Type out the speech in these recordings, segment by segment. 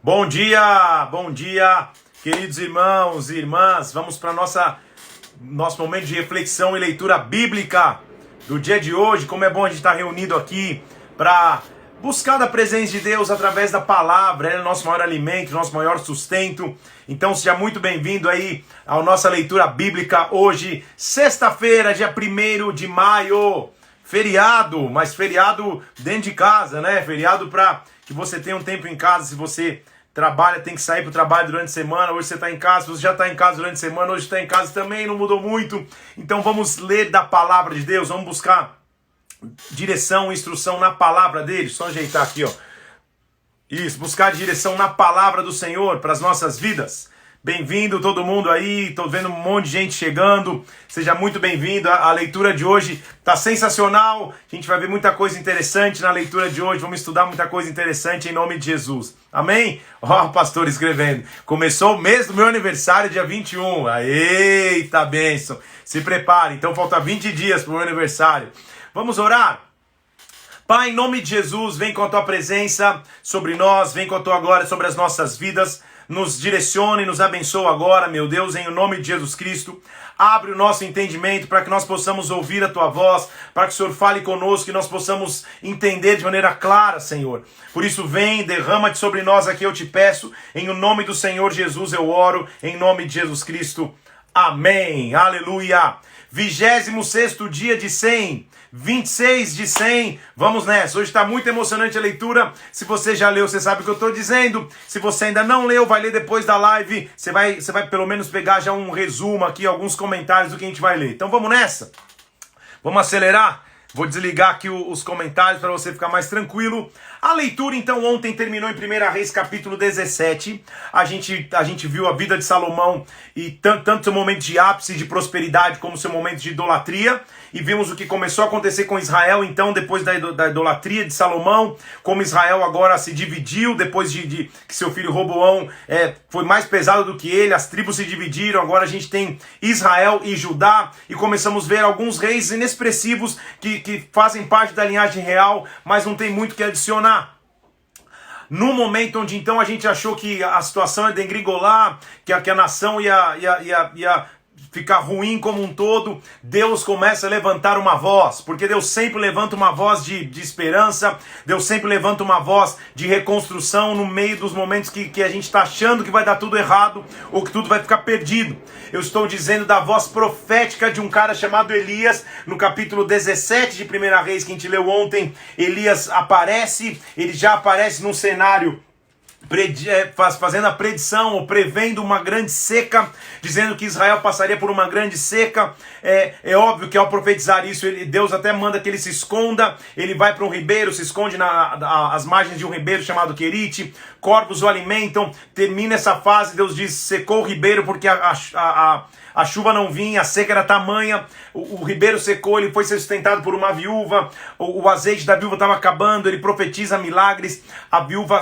Bom dia, queridos irmãos e irmãs. Vamos para nosso momento de reflexão e leitura bíblica do dia de hoje. Como é bom a gente estar reunido aqui para buscar da presença de Deus através da palavra. É o nosso maior alimento, nosso maior sustento. Então seja muito bem-vindo aí à nossa leitura bíblica hoje, sexta-feira, dia 1º de maio. Feriado, mas feriado dentro de casa, né? Feriado para que você tenha um tempo em casa. Se você trabalha, tem que sair para o trabalho durante a semana. Hoje você está em casa, você já está em casa durante a semana. Hoje está em casa também, não mudou muito. Então vamos ler da palavra de Deus. Vamos buscar direção, instrução na palavra dele. Só ajeitar aqui, ó. Isso, buscar direção na palavra do Senhor para as nossas vidas. Bem-vindo todo mundo aí, tô vendo um monte de gente chegando, seja muito bem-vindo, a leitura de hoje tá sensacional, a gente vai ver muita coisa interessante na leitura de hoje, vamos estudar muita coisa interessante em nome de Jesus, amém? Ó, o pastor escrevendo, começou o mês do meu aniversário, dia 21, eita bênção, se prepare, então falta 20 dias para o meu aniversário, vamos orar? Pai, em nome de Jesus, vem com a tua presença sobre nós, vem com a tua glória sobre as nossas vidas, nos direcione, nos abençoa agora, meu Deus, em nome de Jesus Cristo. Abre o nosso entendimento para que nós possamos ouvir a tua voz, para que o Senhor fale conosco, que nós possamos entender de maneira clara, Senhor. Por isso, vem, derrama-te sobre nós aqui, eu te peço. Em o nome do Senhor Jesus eu oro, em nome de Jesus Cristo. Amém. Aleluia. 26º dia de 100. 26 de 100, vamos nessa, hoje está muito emocionante a leitura, se você já leu, você sabe o que eu estou dizendo, se você ainda não leu, vai ler depois da live, você vai pelo menos pegar já um resumo aqui, alguns comentários do que a gente vai ler, então vamos nessa, vamos acelerar, vou desligar aqui os comentários para você ficar mais tranquilo. A leitura então ontem terminou em 1 Reis capítulo 17, a gente viu a vida de Salomão e tanto seu momento de ápice de prosperidade como seu momento de idolatria, e vimos o que começou a acontecer com Israel então depois da idolatria de Salomão, como Israel agora se dividiu depois de que seu filho Roboão foi mais pesado do que ele, as tribos se dividiram, agora a gente tem Israel e Judá, e começamos a ver alguns reis inexpressivos que fazem parte da linhagem real, mas não tem muito o que adicionar. No momento onde então a gente achou que a situação ia degringolar, que a nação ia ficar ruim como um todo, Deus começa a levantar uma voz, porque Deus sempre levanta uma voz de esperança, Deus sempre levanta uma voz de reconstrução no meio dos momentos que a gente está achando que vai dar tudo errado, ou que tudo vai ficar perdido. Eu estou dizendo da voz profética de um cara chamado Elias, no capítulo 17 de 1 Reis, que a gente leu ontem. Elias aparece, ele já aparece num cenário fazendo a predição ou prevendo uma grande seca, dizendo que Israel passaria por uma grande seca. É óbvio que ao profetizar isso, Deus até manda que ele se esconda, ele vai para um ribeiro, se esconde às margens de um ribeiro chamado Querite, corvos o alimentam, termina essa fase, Deus diz, secou o ribeiro porque a chuva não vinha, a seca era tamanha, o ribeiro secou, ele foi ser sustentado por uma viúva, o azeite da viúva estava acabando, ele profetiza milagres, a viúva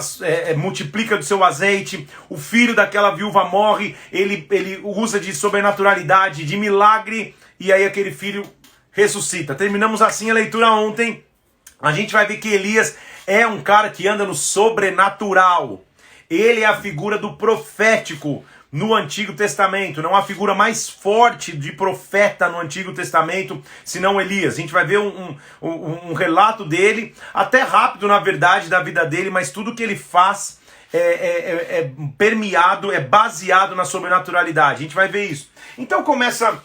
multiplica do seu azeite, o filho daquela viúva morre, ele usa de sobrenaturalidade, de milagre, e aí aquele filho ressuscita. Terminamos assim a leitura ontem, a gente vai ver que Elias é um cara que anda no sobrenatural, ele é a figura do profético, no Antigo Testamento, não há figura mais forte de profeta no Antigo Testamento, senão Elias. A gente vai ver um relato dele, até rápido na verdade da vida dele, mas tudo que ele faz é permeado, é baseado na sobrenaturalidade. A gente vai ver isso. Então começa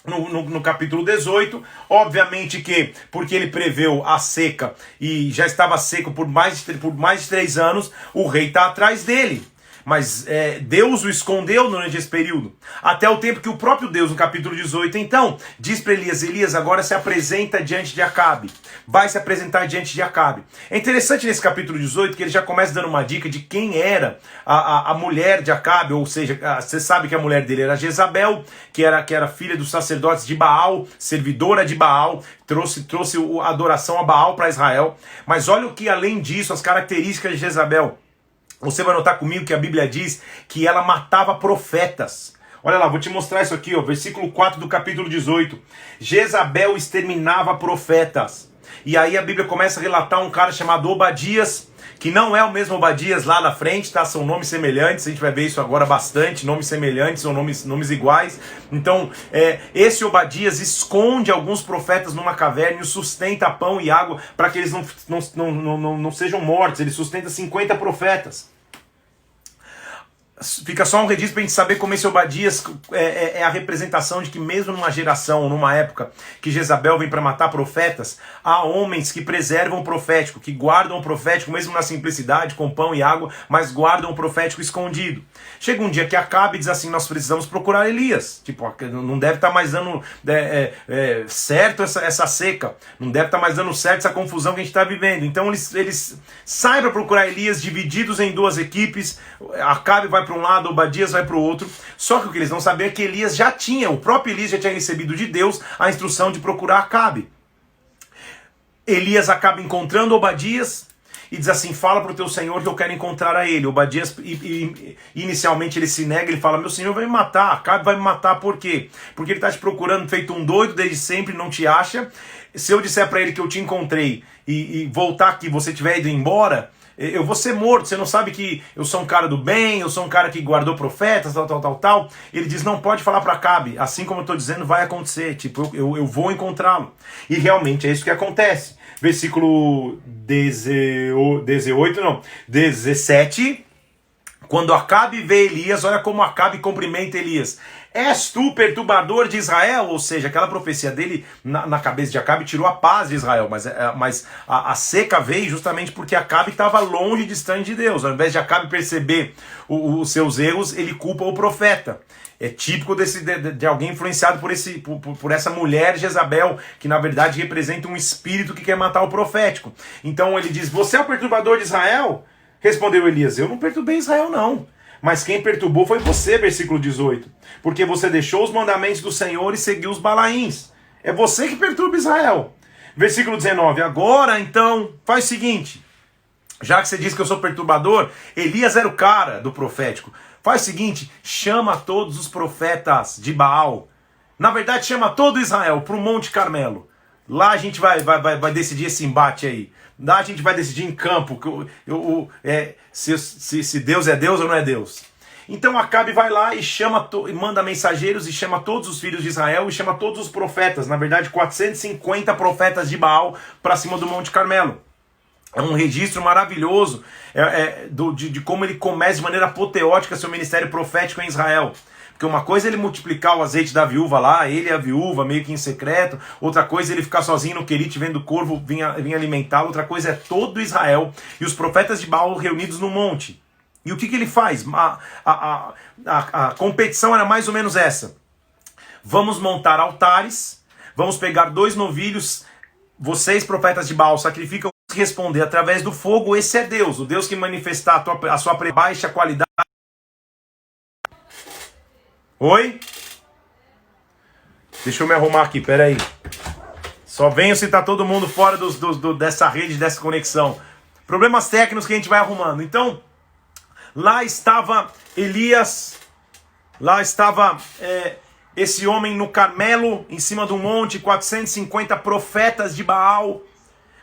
no capítulo 18, obviamente que, porque ele preveu a seca e já estava seco por mais de 3 anos, o rei está atrás dele. Mas Deus o escondeu durante esse período, até o tempo que o próprio Deus, no capítulo 18, então, diz para Elias agora se apresenta diante de Acabe, vai se apresentar diante de Acabe. É interessante nesse capítulo 18 que ele já começa dando uma dica de quem era a mulher de Acabe, ou seja, você sabe que a mulher dele era Jezabel, que era filha dos sacerdotes de Baal, servidora de Baal, trouxe a adoração a Baal para Israel, mas olha o que além disso, as características de Jezabel. Você vai notar comigo que a Bíblia diz que ela matava profetas. Olha lá, vou te mostrar isso aqui, ó, versículo 4 do capítulo 18. Jezabel exterminava profetas. E aí a Bíblia começa a relatar um cara chamado Obadias, que não é o mesmo Obadias lá na frente, tá? São nomes semelhantes, a gente vai ver isso agora bastante, nomes semelhantes ou nomes iguais. Então, esse Obadias esconde alguns profetas numa caverna e sustenta pão e água para que eles não sejam mortos. Ele sustenta 50 profetas. Fica só um registro para a gente saber como esse Obadias é a representação de que mesmo numa geração, numa época que Jezabel vem para matar profetas, há homens que preservam o profético, que guardam o profético mesmo na simplicidade, com pão e água, mas guardam o profético escondido. Chega um dia que Acabe diz assim, nós precisamos procurar Elias. Tipo, não deve estar mais dando certo essa seca, não deve estar mais dando certo essa confusão que a gente está vivendo. Então eles saem para procurar Elias, divididos em duas equipes. Acabe vai para um lado, Obadias vai para o outro. Só que o que eles não sabiam é que Elias o próprio Elias já tinha recebido de Deus a instrução de procurar Acabe. Elias acaba encontrando Obadias e diz assim, fala para o teu senhor que eu quero encontrar a ele. Obadias, inicialmente ele se nega, ele fala, meu senhor vai me matar, Acabe vai me matar, por quê? Porque ele está te procurando feito um doido desde sempre, não te acha. Se eu disser para ele que eu te encontrei e voltar aqui, você tiver ido embora, eu vou ser morto, você não sabe que eu sou um cara do bem, eu sou um cara que guardou profetas, tal. Ele diz, não pode falar para Acabe, assim como eu estou dizendo, vai acontecer, tipo, eu vou encontrá-lo. E realmente é isso que acontece. Versículo 17, quando Acabe vê Elias, olha como Acabe cumprimenta Elias. És tu perturbador de Israel? Ou seja, aquela profecia dele na cabeça de Acabe tirou a paz de Israel, mas a seca veio justamente porque Acabe estava longe, distante de Deus. Ao invés de Acabe perceber os seus erros, ele culpa o profeta. É típico de alguém influenciado por essa mulher Jezabel, que na verdade representa um espírito que quer matar o profético. Então ele diz, você é o perturbador de Israel? Respondeu Elias, eu não perturbei Israel não. Mas quem perturbou foi você, versículo 18. Porque você deixou os mandamentos do Senhor e seguiu os Balaíns. É você que perturba Israel. Versículo 19. Agora, então, faz o seguinte. Já que você diz que eu sou perturbador, Elias era o cara do profético. Faz o seguinte, chama todos os profetas de Baal. Na verdade, chama todo Israel para o Monte Carmelo. Lá a gente vai decidir esse embate aí. Lá a gente vai decidir em campo se Deus é Deus ou não é Deus. Então Acabe vai lá e manda mensageiros e chama todos os filhos de Israel e chama todos os profetas. Na verdade, 450 profetas de Baal para cima do Monte Carmelo. É um registro maravilhoso de como ele começa de maneira apoteótica seu ministério profético em Israel. Porque uma coisa é ele multiplicar o azeite da viúva lá, ele e a viúva, meio que em secreto. Outra coisa é ele ficar sozinho no Querite, vendo o corvo vir alimentá-lo. Outra coisa é todo Israel e os profetas de Baal reunidos no monte. E o que ele faz? A competição era mais ou menos essa. Vamos montar altares, vamos pegar 2 novilhos, vocês, profetas de Baal, sacrificam, responder através do fogo, esse é Deus, o Deus que manifestar a sua baixa qualidade. Oi? Deixa eu me arrumar aqui, peraí. Só venho se tá todo mundo fora dessa rede, dessa conexão. Problemas técnicos que a gente vai arrumando. Então, lá estava Elias, lá estava esse homem no Carmelo, em cima do monte, 450 profetas de Baal,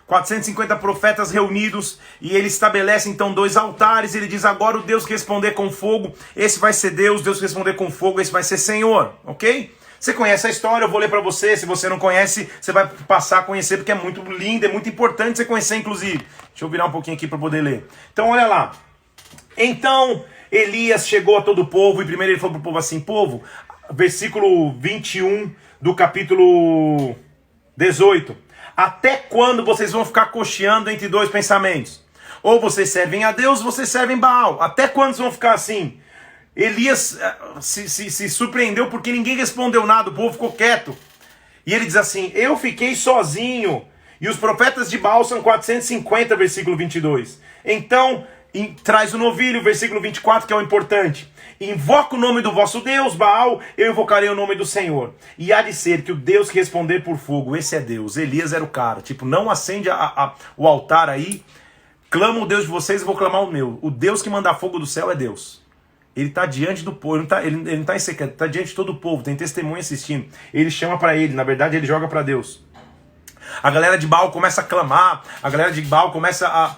450 profetas reunidos, e ele estabelece então 2 altares, ele diz, agora o Deus que responder com fogo, esse vai ser Deus que responder com fogo, esse vai ser Senhor, ok? Você conhece a história, eu vou ler para você, se você não conhece, você vai passar a conhecer, porque é muito lindo, é muito importante você conhecer, inclusive. Deixa eu virar um pouquinho aqui para poder ler. Então, olha lá. Então, Elias chegou a todo o povo, e primeiro ele falou para o povo assim, povo, versículo 21 do capítulo 18. Até quando vocês vão ficar cocheando entre 2 pensamentos? Ou vocês servem a Deus, ou vocês servem Baal. Até quando vocês vão ficar assim? Elias se surpreendeu porque ninguém respondeu nada, o povo ficou quieto. E ele diz assim, eu fiquei sozinho, e os profetas de Baal são 450, versículo 22. Então, traz o novilho, versículo 24, que é o importante. Invoca o nome do vosso Deus, Baal, eu invocarei o nome do Senhor. E há de ser que o Deus que responder por fogo, esse é Deus. Elias era o cara, tipo, não acende o altar aí, clama o Deus de vocês e vou clamar o meu. O Deus que manda fogo do céu é Deus. Ele está diante do povo, ele não está em secreto, está diante de todo o povo, tem testemunha assistindo. Ele chama para ele, na verdade ele joga para Deus. A galera de Baal começa a clamar, a galera de Baal começa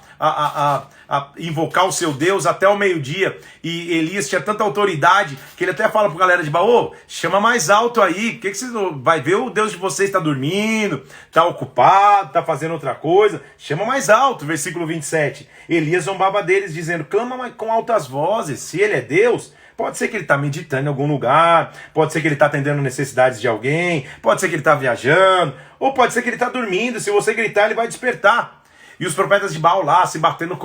a invocar o seu Deus até o meio-dia. E Elias tinha tanta autoridade que ele até fala para a galera de Baal: chama mais alto aí, por que vocês não... vai ver o Deus de vocês está dormindo, está ocupado, está fazendo outra coisa, chama mais alto. Versículo 27, Elias zombava deles dizendo: clama com altas vozes, se ele é Deus... Pode ser que ele está meditando em algum lugar, pode ser que ele está atendendo necessidades de alguém, pode ser que ele está viajando, ou pode ser que ele está dormindo. Se você gritar, ele vai despertar. E os profetas de Baal lá, se batendo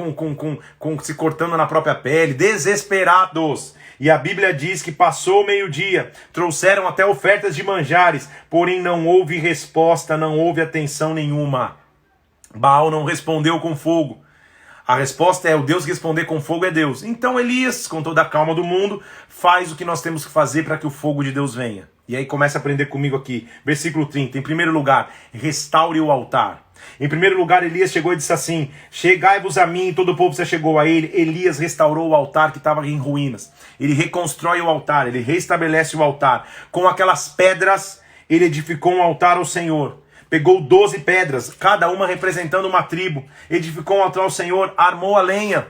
se cortando na própria pele, desesperados. E a Bíblia diz que passou o meio-dia, trouxeram até ofertas de manjares, porém não houve resposta, não houve atenção nenhuma. Baal não respondeu com fogo. A resposta é: o Deus que responder com fogo é Deus. Então Elias, com toda a calma do mundo, faz o que nós temos que fazer para que o fogo de Deus venha. E aí começa a aprender comigo aqui. Versículo 30. Em primeiro lugar, restaure o altar. Em primeiro lugar, Elias chegou e disse assim: chegai-vos a mim. Todo o povo se chegou a ele. Elias restaurou o altar que estava em ruínas. Ele reconstrói o altar, ele restabelece o altar. Com aquelas pedras, ele edificou um altar ao Senhor. Pegou 12 pedras, cada uma representando uma tribo, edificou um altar ao Senhor, armou a lenha,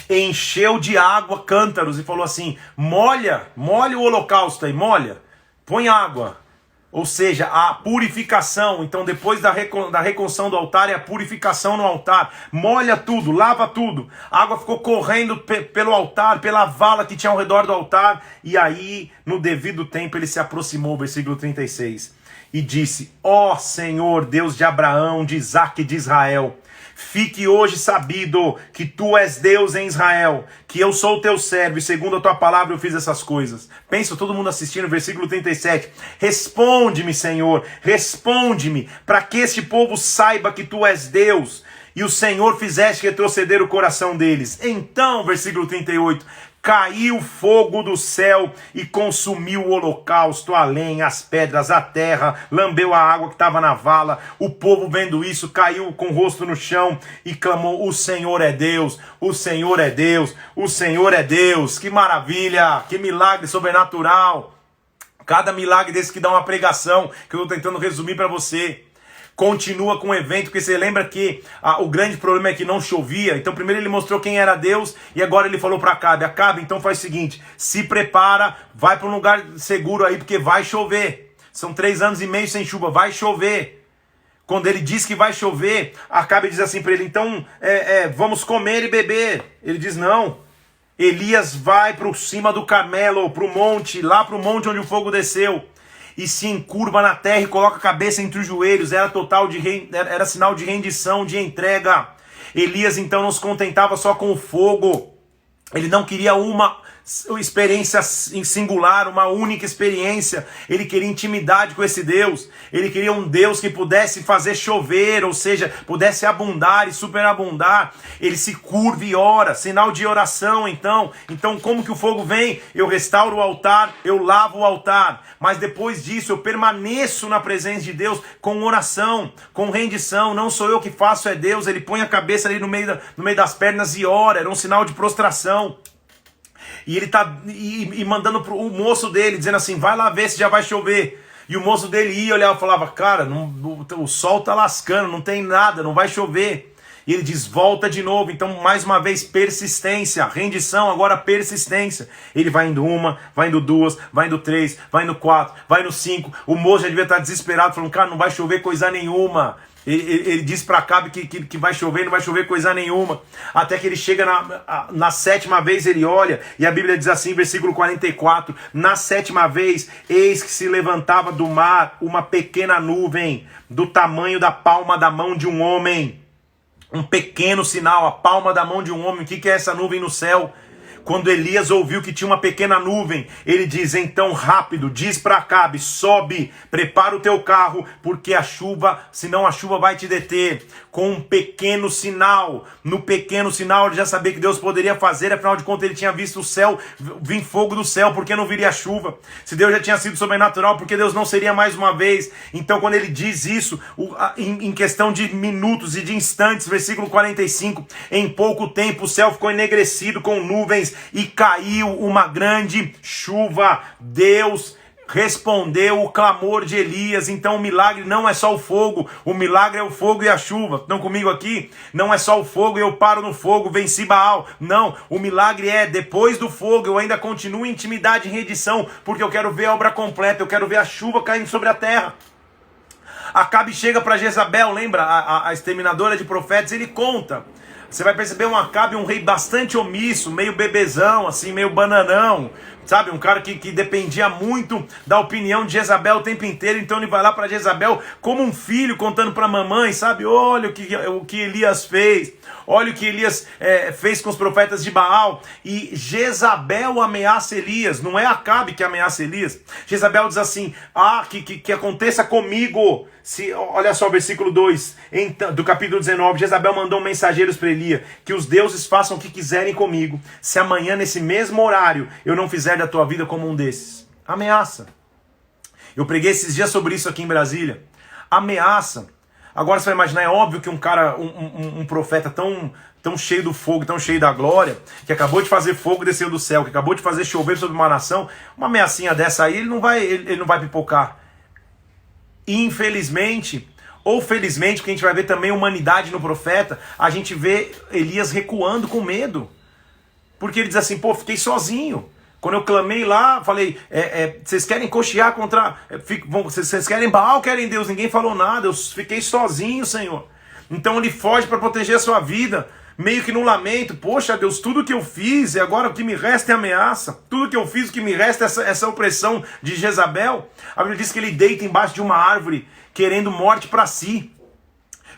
encheu de água cântaros e falou assim: molha o holocausto aí, molha, põe água. Ou seja, a purificação. Então depois da reconstrução do altar é a purificação no altar. Molha tudo, lava tudo. A água ficou correndo pelo altar, pela vala que tinha ao redor do altar. E aí, no devido tempo, ele se aproximou, versículo 36. E disse: ó Senhor, Deus de Abraão, de Isaque e de Israel, fique hoje sabido que tu és Deus em Israel, que eu sou teu servo e segundo a tua palavra eu fiz essas coisas. Pensa, todo mundo assistindo, versículo 37. Responde-me, Senhor, responde-me, para que este povo saiba que tu és Deus e o Senhor fizeste retroceder o coração deles. Então, versículo 38, caiu fogo do céu e consumiu o holocausto, a lenha, as pedras, a terra, lambeu a água que estava na vala. O povo, vendo isso, caiu com o rosto no chão e clamou: o Senhor é Deus, o Senhor é Deus, o Senhor é Deus. Que maravilha, que milagre sobrenatural. Cada milagre desse que dá uma pregação, que eu estou tentando resumir para você. Continua com o evento, porque você lembra que o grande problema é que não chovia. Então primeiro ele mostrou quem era Deus e agora ele falou para Acabe: Acabe, então faz o seguinte, se prepara, vai para um lugar seguro aí, porque vai chover. São 3 anos e meio sem chuva, vai chover. Quando ele diz que vai chover, Acabe diz assim para ele: então vamos comer e beber. Ele diz: não. Elias vai para cima do Carmelo, para o monte, lá para o monte onde o fogo desceu, e se encurva na terra e coloca a cabeça entre os joelhos. Era sinal de rendição, de entrega. Elias então não se contentava só com o fogo. Ele não queria uma experiência singular, uma única experiência. Ele queria intimidade com esse Deus. Ele queria um Deus que pudesse fazer chover, ou seja, pudesse abundar e superabundar. Ele se curva e ora, sinal de oração. Então como que o fogo vem? Eu restauro o altar, eu lavo o altar, mas depois disso eu permaneço na presença de Deus com oração, com rendição. Não sou eu que faço, é Deus. Ele põe a cabeça ali no meio das pernas e ora. Era um sinal de prostração. E ele tá mandando o moço dele, dizendo assim: vai lá ver se já vai chover. E o moço dele ia olhar e falava: cara, o sol tá lascando, não tem nada, não vai chover. E ele diz: volta de novo. Então, mais uma vez, persistência, rendição, agora persistência. Ele vai indo 1, vai indo 2, vai indo 3, vai indo 4, vai indo 5. O moço já devia estar desesperado, falando: cara, não vai chover coisa nenhuma. Ele diz para Acabe que vai chover, não vai chover coisa nenhuma. Até que ele chega na 7ª vez, ele olha, e a Bíblia diz assim, versículo 44, na 7ª vez, eis que se levantava do mar uma pequena nuvem, do tamanho da palma da mão de um homem. Um pequeno sinal, a palma da mão de um homem. O que é essa nuvem no céu? Quando Elias ouviu que tinha uma pequena nuvem, ele diz: então rápido, diz para Acabe, sobe, prepara o teu carro, porque a chuva, senão a chuva vai te deter. Com um pequeno sinal, no pequeno sinal ele já sabia que Deus poderia fazer, afinal de contas ele tinha visto o céu, vir fogo do céu, porque não viria chuva? Se Deus já tinha sido sobrenatural, porque Deus não seria mais uma vez? Então quando ele diz isso, em questão de minutos e de instantes, versículo 45, em pouco tempo o céu ficou enegrecido com nuvens, e caiu uma grande chuva. Deus respondeu o clamor de Elias. Então o milagre não é só o fogo, o milagre é o fogo e a chuva. Estão comigo aqui? Não é só o fogo e eu paro no fogo, venci Baal. Não, o milagre é depois do fogo eu ainda continuo em intimidade, em redição, porque eu quero ver a obra completa, eu quero ver a chuva caindo sobre a terra. Acabe chega para Jezabel, lembra? A exterminadora de profetas, ele conta. Você vai perceber um Acabe, um rei bastante omisso, meio bebezão, assim, meio bananão, sabe? Um cara que dependia muito da opinião de Jezabel o tempo inteiro. Então ele vai lá para Jezabel como um filho contando para a mamãe, sabe? Olha o que Elias fez. Olha o que Elias fez com os profetas de Baal. E Jezabel ameaça Elias. Não é Acabe que ameaça Elias. Jezabel diz assim, que aconteça comigo. Olha só o versículo 2 do capítulo 19. Jezabel mandou mensageiros para Elias, que os deuses façam o que quiserem comigo, se amanhã nesse mesmo horário eu não fizer da tua vida como um desses. Ameaça. Eu preguei esses dias sobre isso aqui em Brasília. Ameaça. Agora você vai imaginar, é óbvio que um cara, um profeta tão cheio do fogo, tão cheio da glória, que acabou de fazer fogo desceu do céu, que acabou de fazer chover sobre uma nação, uma ameaçinha dessa aí, ele não vai pipocar. Infelizmente, ou felizmente, porque a gente vai ver também humanidade no profeta, a gente vê Elias recuando com medo. Porque ele diz assim, fiquei sozinho. Quando eu clamei lá, falei, vocês querem cochear contra... Vocês querem Baal ou querem Deus? Ninguém falou nada, eu fiquei sozinho, Senhor. Então ele foge para proteger a sua vida, meio que num lamento. Poxa, Deus, tudo que eu fiz, e agora o que me resta é ameaça. Tudo que eu fiz, o que me resta é essa opressão de Jezabel. A Bíblia diz que ele deita embaixo de uma árvore, querendo morte para si.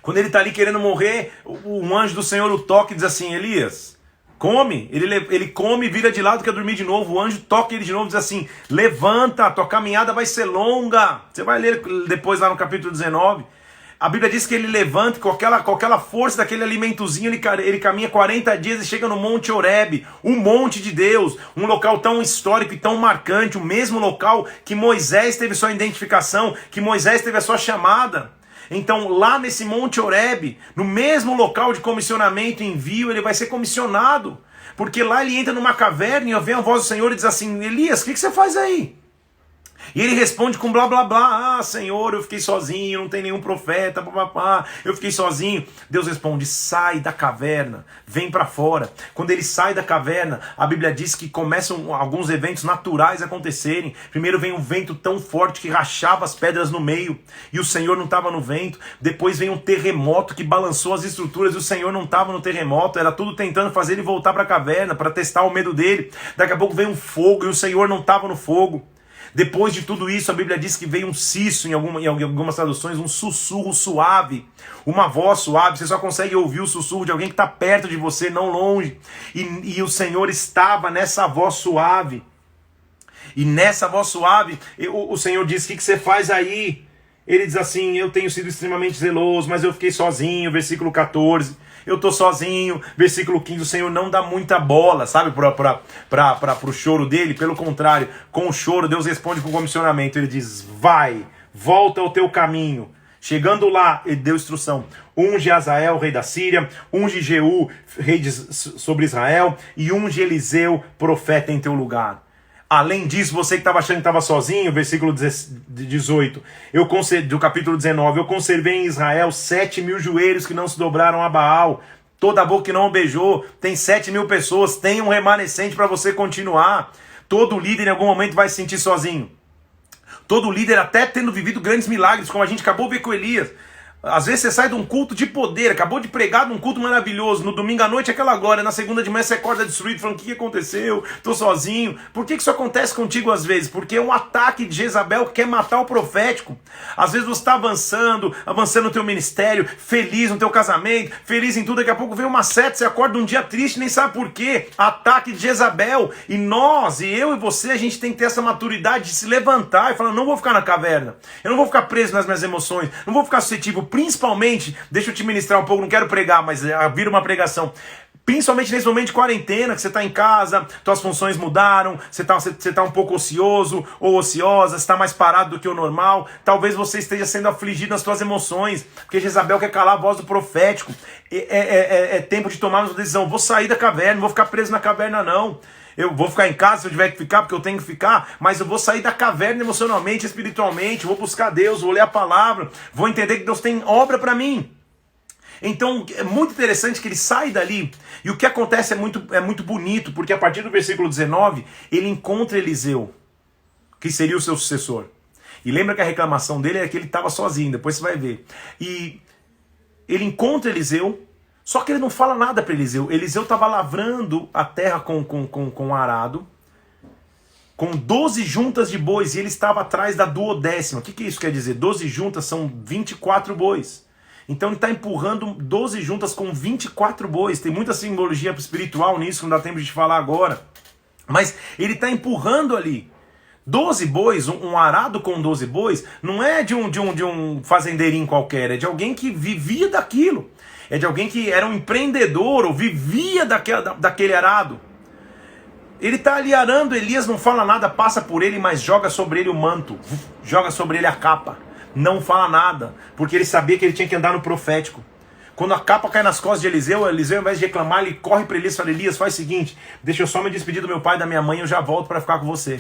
Quando ele está ali querendo morrer, um anjo do Senhor o toca e diz assim, Elias... come, ele come, vira de lado, quer dormir de novo, o anjo toca ele de novo e diz assim, levanta, tua caminhada vai ser longa. Você vai ler depois lá no capítulo 19, a Bíblia diz que ele levanta, com aquela força daquele alimentozinho, ele caminha 40 dias e chega no Monte Horebe, o monte de Deus, um local tão histórico e tão marcante, o mesmo local que Moisés teve sua identificação, que Moisés teve a sua chamada. Então lá nesse Monte Horebe, no mesmo local de comissionamento e envio, ele vai ser comissionado. Porque lá ele entra numa caverna e vem a voz do Senhor e diz assim, Elias, o que você faz aí? E ele responde com blá blá blá, Senhor, eu fiquei sozinho, não tem nenhum profeta, papapá, eu fiquei sozinho. Deus responde, sai da caverna, vem para fora. Quando ele sai da caverna, a Bíblia diz que começam alguns eventos naturais a acontecerem. Primeiro vem um vento tão forte que rachava as pedras no meio, e o Senhor não estava no vento. Depois vem um terremoto que balançou as estruturas, e o Senhor não estava no terremoto, era tudo tentando fazer ele voltar para a caverna, para testar o medo dele. Daqui a pouco vem um fogo, e o Senhor não estava no fogo. Depois de tudo isso, a Bíblia diz que veio um cisso, em algumas traduções, um sussurro suave, uma voz suave. Você só consegue ouvir o sussurro de alguém que está perto de você, não longe. E o Senhor estava nessa voz suave. E nessa voz suave, o Senhor diz, o que você faz aí? Ele diz assim, eu tenho sido extremamente zeloso, mas eu fiquei sozinho, versículo 14. Eu estou sozinho, versículo 15, o Senhor não dá muita bola, sabe, para o choro dele. Pelo contrário, com o choro, Deus responde com comissionamento. Ele diz, vai, volta ao teu caminho. Chegando lá, ele deu instrução. Unge Azael, rei da Síria, unge Jeú, rei sobre Israel, e unge Eliseu, profeta em teu lugar. Além disso, você que estava achando que estava sozinho, versículo 18, do capítulo 19, eu conservei em Israel 7.000 joelhos que não se dobraram a Baal, toda a boca que não o beijou, tem 7.000 pessoas, tem um remanescente para você continuar. Todo líder em algum momento vai se sentir sozinho. Todo líder, até tendo vivido grandes milagres, como a gente acabou de ver com Elias. Às vezes você sai de um culto de poder, acabou de pregar num culto maravilhoso, no domingo à noite aquela glória, na segunda de manhã você acorda destruído, falando, o que aconteceu? Estou sozinho. Por que isso acontece contigo às vezes? Porque é um ataque de Jezabel que quer matar o profético. Às vezes você está avançando no teu ministério, feliz no teu casamento, feliz em tudo, daqui a pouco vem uma seta, você acorda um dia triste, nem sabe por quê. Ataque de Jezabel. E eu e você, a gente tem que ter essa maturidade de se levantar e falar, não vou ficar na caverna, eu não vou ficar preso nas minhas emoções, não vou ficar suscetível. Principalmente, deixa eu te ministrar um pouco, não quero pregar, mas vira uma pregação. Principalmente nesse momento de quarentena, que você está em casa, suas funções mudaram, você tá um pouco ocioso ou ociosa, você está mais parado do que o normal. Talvez você esteja sendo afligido nas suas emoções, porque Jezabel quer calar a voz do profético. É tempo de tomar uma decisão. Vou sair da caverna, não vou ficar preso na caverna não. Eu vou ficar em casa se eu tiver que ficar, porque eu tenho que ficar, mas eu vou sair da caverna emocionalmente, espiritualmente, vou buscar Deus, vou ler a palavra, vou entender que Deus tem obra para mim. Então é muito interessante que ele sai dali, e o que acontece é muito bonito, porque a partir do versículo 19, ele encontra Eliseu, que seria o seu sucessor. E lembra que a reclamação dele é que ele estava sozinho, depois você vai ver. E ele encontra Eliseu, só que ele não fala nada para Eliseu. Eliseu estava lavrando a terra com arado, com 12 juntas de bois, e ele estava atrás da 12ª. O que isso quer dizer? 12 juntas são 24 bois. Então ele está empurrando 12 juntas com 24 bois. Tem muita simbologia espiritual nisso, não dá tempo de te falar agora. Mas ele está empurrando ali. 12 bois, um arado com 12 bois, não é de um fazendeirinho qualquer, é de alguém que vivia daquilo. É de alguém que era um empreendedor ou vivia daquele arado. Ele está ali arando, Elias não fala nada, passa por ele, mas joga sobre ele o manto, joga sobre ele a capa. Não fala nada, porque ele sabia que ele tinha que andar no profético. Quando a capa cai nas costas de Eliseu, ao invés de reclamar, ele corre para Elias e fala: Elias, faz o seguinte, deixa eu só me despedir do meu pai e da minha mãe, eu já volto para ficar com você.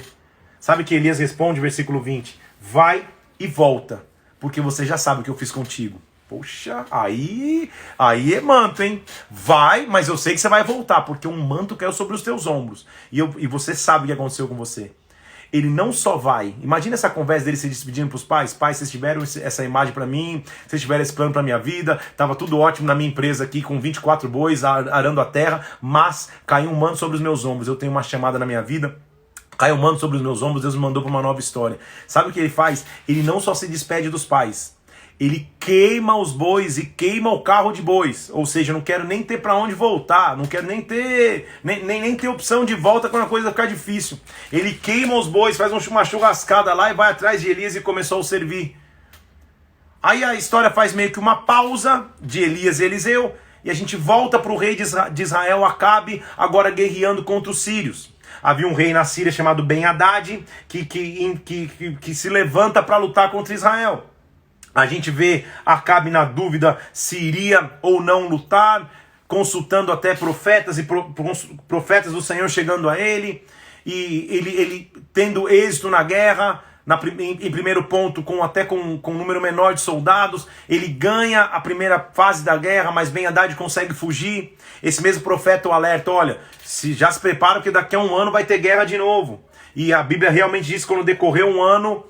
Sabe o que Elias responde, versículo 20? Vai e volta, porque você já sabe o que eu fiz contigo. Poxa, aí é manto, hein? Vai, mas eu sei que você vai voltar, porque um manto caiu sobre os teus ombros. E você sabe o que aconteceu com você. Ele não só vai. Imagina essa conversa dele se despedindo para os pais. Pais, vocês tiveram essa imagem para mim, vocês tiveram esse plano para minha vida, estava tudo ótimo na minha empresa aqui, com 24 bois, arando a terra, mas caiu um manto sobre os meus ombros. Eu tenho uma chamada na minha vida. Caiu um manto sobre os meus ombros, Deus me mandou para uma nova história. Sabe o que ele faz? Ele não só se despede dos pais, ele queima os bois e queima o carro de bois. Ou seja, eu não quero nem ter para onde voltar, não quero nem ter opção de volta quando a coisa ficar difícil. Ele queima os bois, faz uma churrascada lá e vai atrás de Elias e começou a servir. Aí a história faz meio que uma pausa de Elias e Eliseu, e a gente volta para o rei de Israel, Acabe, agora guerreando contra os sírios. Havia um rei na Síria chamado Ben-Hadad, que se levanta para lutar contra Israel. A gente vê Acabe na dúvida se iria ou não lutar, consultando até profetas e profetas do Senhor chegando a ele, e ele tendo êxito na guerra, em primeiro ponto, com um número menor de soldados. Ele ganha a primeira fase da guerra, mas Ben-Hadad consegue fugir. Esse mesmo profeta o alerta: olha, já se prepara, porque daqui a um ano vai ter guerra de novo. E a Bíblia realmente diz que quando decorreu um ano,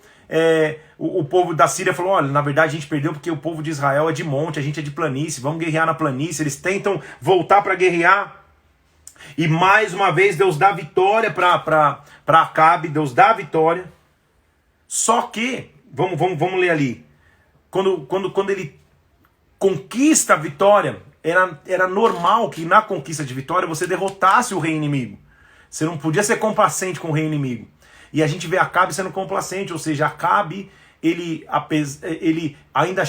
o povo da Síria falou: olha, na verdade a gente perdeu porque o povo de Israel é de monte, a gente é de planície, vamos guerrear na planície. Eles tentam voltar para guerrear, e mais uma vez Deus dá vitória para Acabe, Deus dá vitória. Só que, vamos ler ali, quando ele conquista a vitória, era normal que na conquista de vitória você derrotasse o rei inimigo. Você não podia ser complacente com o rei inimigo. E a gente vê Acabe sendo complacente, ou seja, Acabe, ele ainda,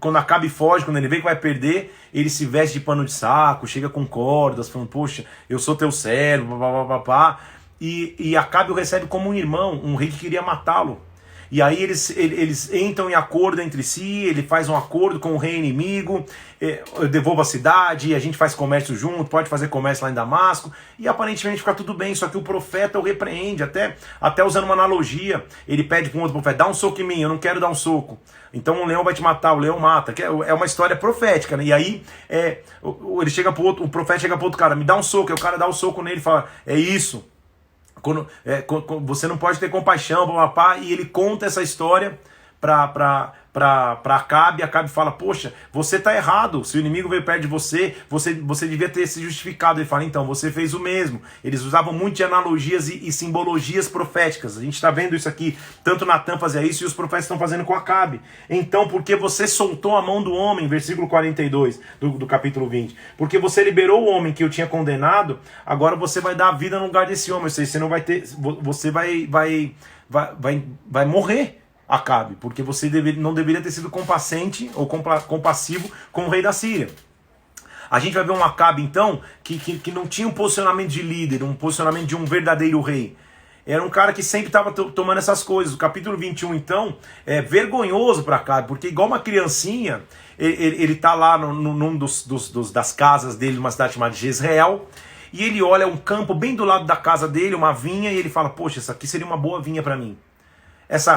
quando Acabe foge, quando ele vê que vai perder, ele se veste de pano de saco, chega com cordas, falando: poxa, eu sou teu servo, papapá. E Acabe o recebe como um irmão, um rei que queria matá-lo. E aí eles entram em acordo entre si, ele faz um acordo com o rei inimigo: eu devolvo a cidade, a gente faz comércio junto, pode fazer comércio lá em Damasco, e aparentemente fica tudo bem. Só que o profeta o repreende, até usando uma analogia. Ele pede para um outro profeta: dá um soco em mim, eu não quero dar um soco. Então um leão vai te matar, o leão mata. É uma história profética, né? E aí ele chega pro outro, o profeta chega para outro cara: me dá um soco, e o cara dá um soco nele e fala: é isso. Quando você não pode ter compaixão, papá. E ele conta essa história para Acabe. Acabe fala: poxa, você está errado, se o inimigo veio perto de você, você devia ter se justificado. Ele fala: então, você fez o mesmo. Eles usavam muito de analogias e simbologias proféticas. A gente está vendo isso aqui, tanto Natan fazia isso, e os profetas estão fazendo com Acabe. Então, porque você soltou a mão do homem, versículo 42 do capítulo 20, porque você liberou o homem que eu tinha condenado, agora você vai dar a vida no lugar desse homem. Ou seja, você não vai ter, você vai morrer, Acabe, porque você não deveria ter sido complacente ou compassivo com o rei da Síria. A gente vai ver um Acabe, então, que não tinha um posicionamento de líder, um posicionamento de um verdadeiro rei. Era um cara que sempre estava tomando essas coisas. O capítulo 21, então, é vergonhoso para Acabe, porque igual uma criancinha, ele tá lá num das casas dele, numa cidade chamada Jezreel, e ele olha um campo bem do lado da casa dele, uma vinha, e ele fala, poxa, essa aqui seria uma boa vinha para mim. Essa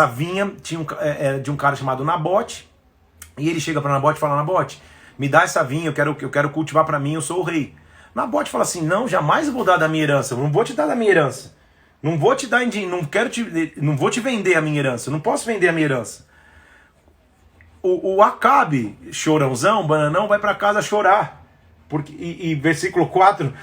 vinha tinha de um cara chamado Nabote, e ele chega para Nabote e fala, Nabote, me dá essa vinha, eu quero cultivar para mim, eu sou o rei. Nabote fala assim, não, jamais eu vou dar da minha herança, eu não vou te dar da minha herança. Não vou te dar, não vou te vender a minha herança, eu não posso vender a minha herança. O Acabe, chorãozão, bananão, vai para casa chorar. E versículo 4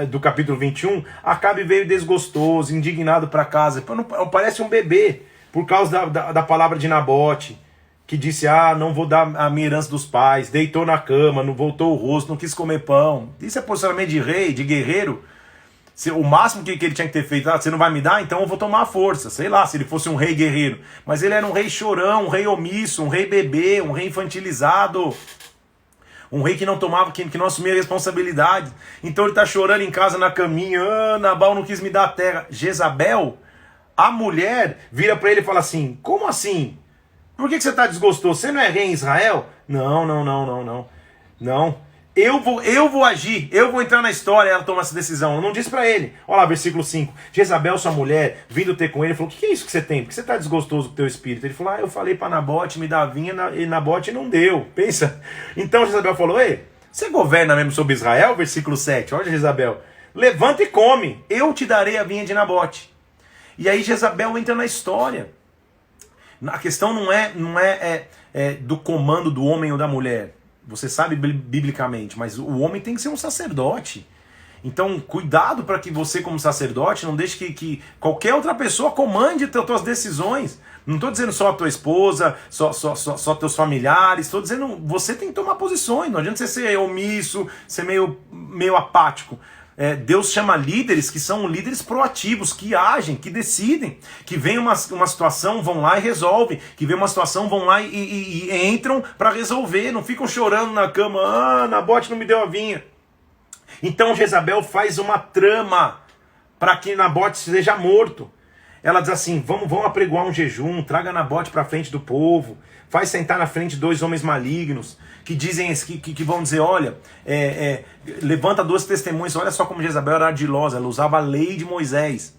do capítulo 21, Acabe veio desgostoso, indignado para casa. Parece um bebê, por causa da palavra de Nabote, que disse, não vou dar a minha herança dos pais, deitou na cama, não voltou o rosto, não quis comer pão. Isso é posicionamento de rei, de guerreiro. O máximo que ele tinha que ter feito, você não vai me dar, então eu vou tomar a força. Sei lá, se ele fosse um rei guerreiro. Mas ele era um rei chorão, um rei omisso, um rei bebê, um rei infantilizado. Um rei que não tomava, que não assumia a responsabilidade. Então ele está chorando em casa na caminha, Nabal não quis me dar a terra. Jezabel, a mulher, vira para ele e fala assim, como assim? Por que você está desgostoso? Você não é rei em Israel? Não. Eu vou agir, eu vou entrar na história. Ela toma essa decisão. Ela não disse pra ele. Olha lá, versículo 5. Jezabel, sua mulher, vindo ter com ele, falou, o que é isso que você tem? Por que você está desgostoso com o teu espírito? Ele falou, eu falei pra Nabote me dar a vinha, e Nabote não deu. Pensa. Então Jezabel falou, você governa mesmo sobre Israel? Versículo 7. Olha Jezabel. Levanta e come, eu te darei a vinha de Nabote. E aí Jezabel entra na história. A questão não é do comando do homem ou da mulher. Você sabe biblicamente, mas o homem tem que ser um sacerdote. Então, cuidado para que você, como sacerdote, não deixe que qualquer outra pessoa comande as tuas decisões. Não estou dizendo só a tua esposa, só teus familiares. Estou dizendo, você tem que tomar posições. Não adianta você ser omisso, ser meio apático. Deus chama líderes que são líderes proativos, que agem, que decidem, que vem uma situação, vão lá e resolvem, que vem uma situação, vão lá e entram para resolver, não ficam chorando na cama, Nabote não me deu a vinha. Então Jezabel faz uma trama para que Nabote seja morto. Ela diz assim, vamos apregoar um jejum, traga Nabote para frente do povo, faz sentar na frente 2 homens malignos, que dizem que vão dizer, olha, levanta 2 testemunhas, olha só como Jezabel era ardilosa, ela usava a lei de Moisés.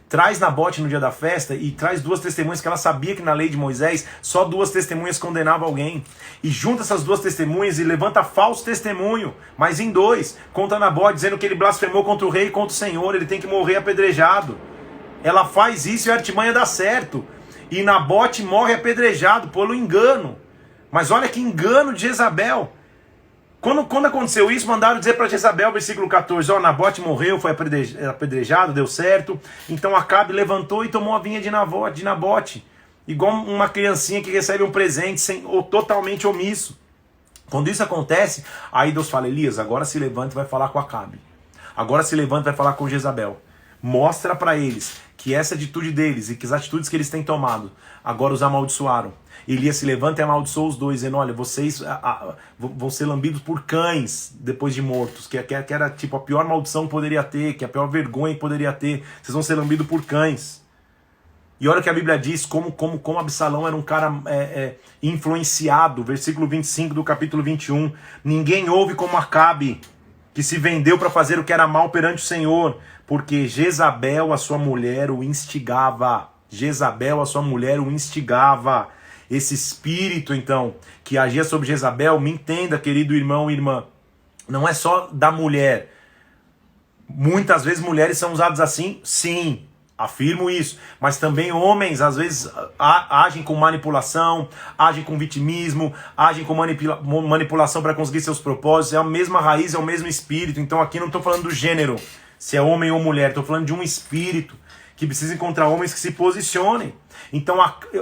Traz Nabote no dia da festa e traz 2 testemunhas, que ela sabia que na lei de Moisés só 2 testemunhas condenavam alguém. E junta essas 2 testemunhas e levanta falso testemunho, mas em 2, contra Nabote, dizendo que ele blasfemou contra o rei e contra o Senhor, ele tem que morrer apedrejado. Ela faz isso e a artimanha dá certo. E Nabote morre apedrejado pelo engano. Mas olha que engano de Jezabel. Quando aconteceu isso, mandaram dizer para Jezabel, versículo 14, Nabote morreu, foi apedrejado, deu certo. Então Acabe levantou e tomou a vinha de Nabote. Igual uma criancinha que recebe um presente totalmente omisso. Quando isso acontece, aí Deus fala, Elias, agora se levanta e vai falar com Acabe. Agora se levanta e vai falar com Jezabel. Mostra para eles que essa atitude deles e que as atitudes que eles têm tomado agora os amaldiçoaram. Elias se levanta e amaldiçoou os 2, dizendo, olha, vocês vão ser lambidos por cães depois de mortos, que era tipo a pior maldição que poderia ter, que a pior vergonha que poderia ter, vocês vão ser lambidos por cães. E olha o que a Bíblia diz, como Absalão era um cara influenciado, versículo 25 do capítulo 21, ninguém ouve como Acabe, que se vendeu para fazer o que era mal perante o Senhor, porque Jezabel, a sua mulher, o instigava. Jezabel, a sua mulher, o instigava. Esse espírito, então, que agia sobre Jezabel, me entenda, querido irmão e irmã, não é só da mulher. Muitas vezes mulheres são usadas assim, sim, afirmo isso. Mas também homens, às vezes, agem com manipulação, agem com vitimismo, agem com manipulação para conseguir seus propósitos. É a mesma raiz, é o mesmo espírito. Então aqui não estou falando do gênero, se é homem ou mulher, estou falando de um espírito que precisa encontrar homens que se posicionem. Então,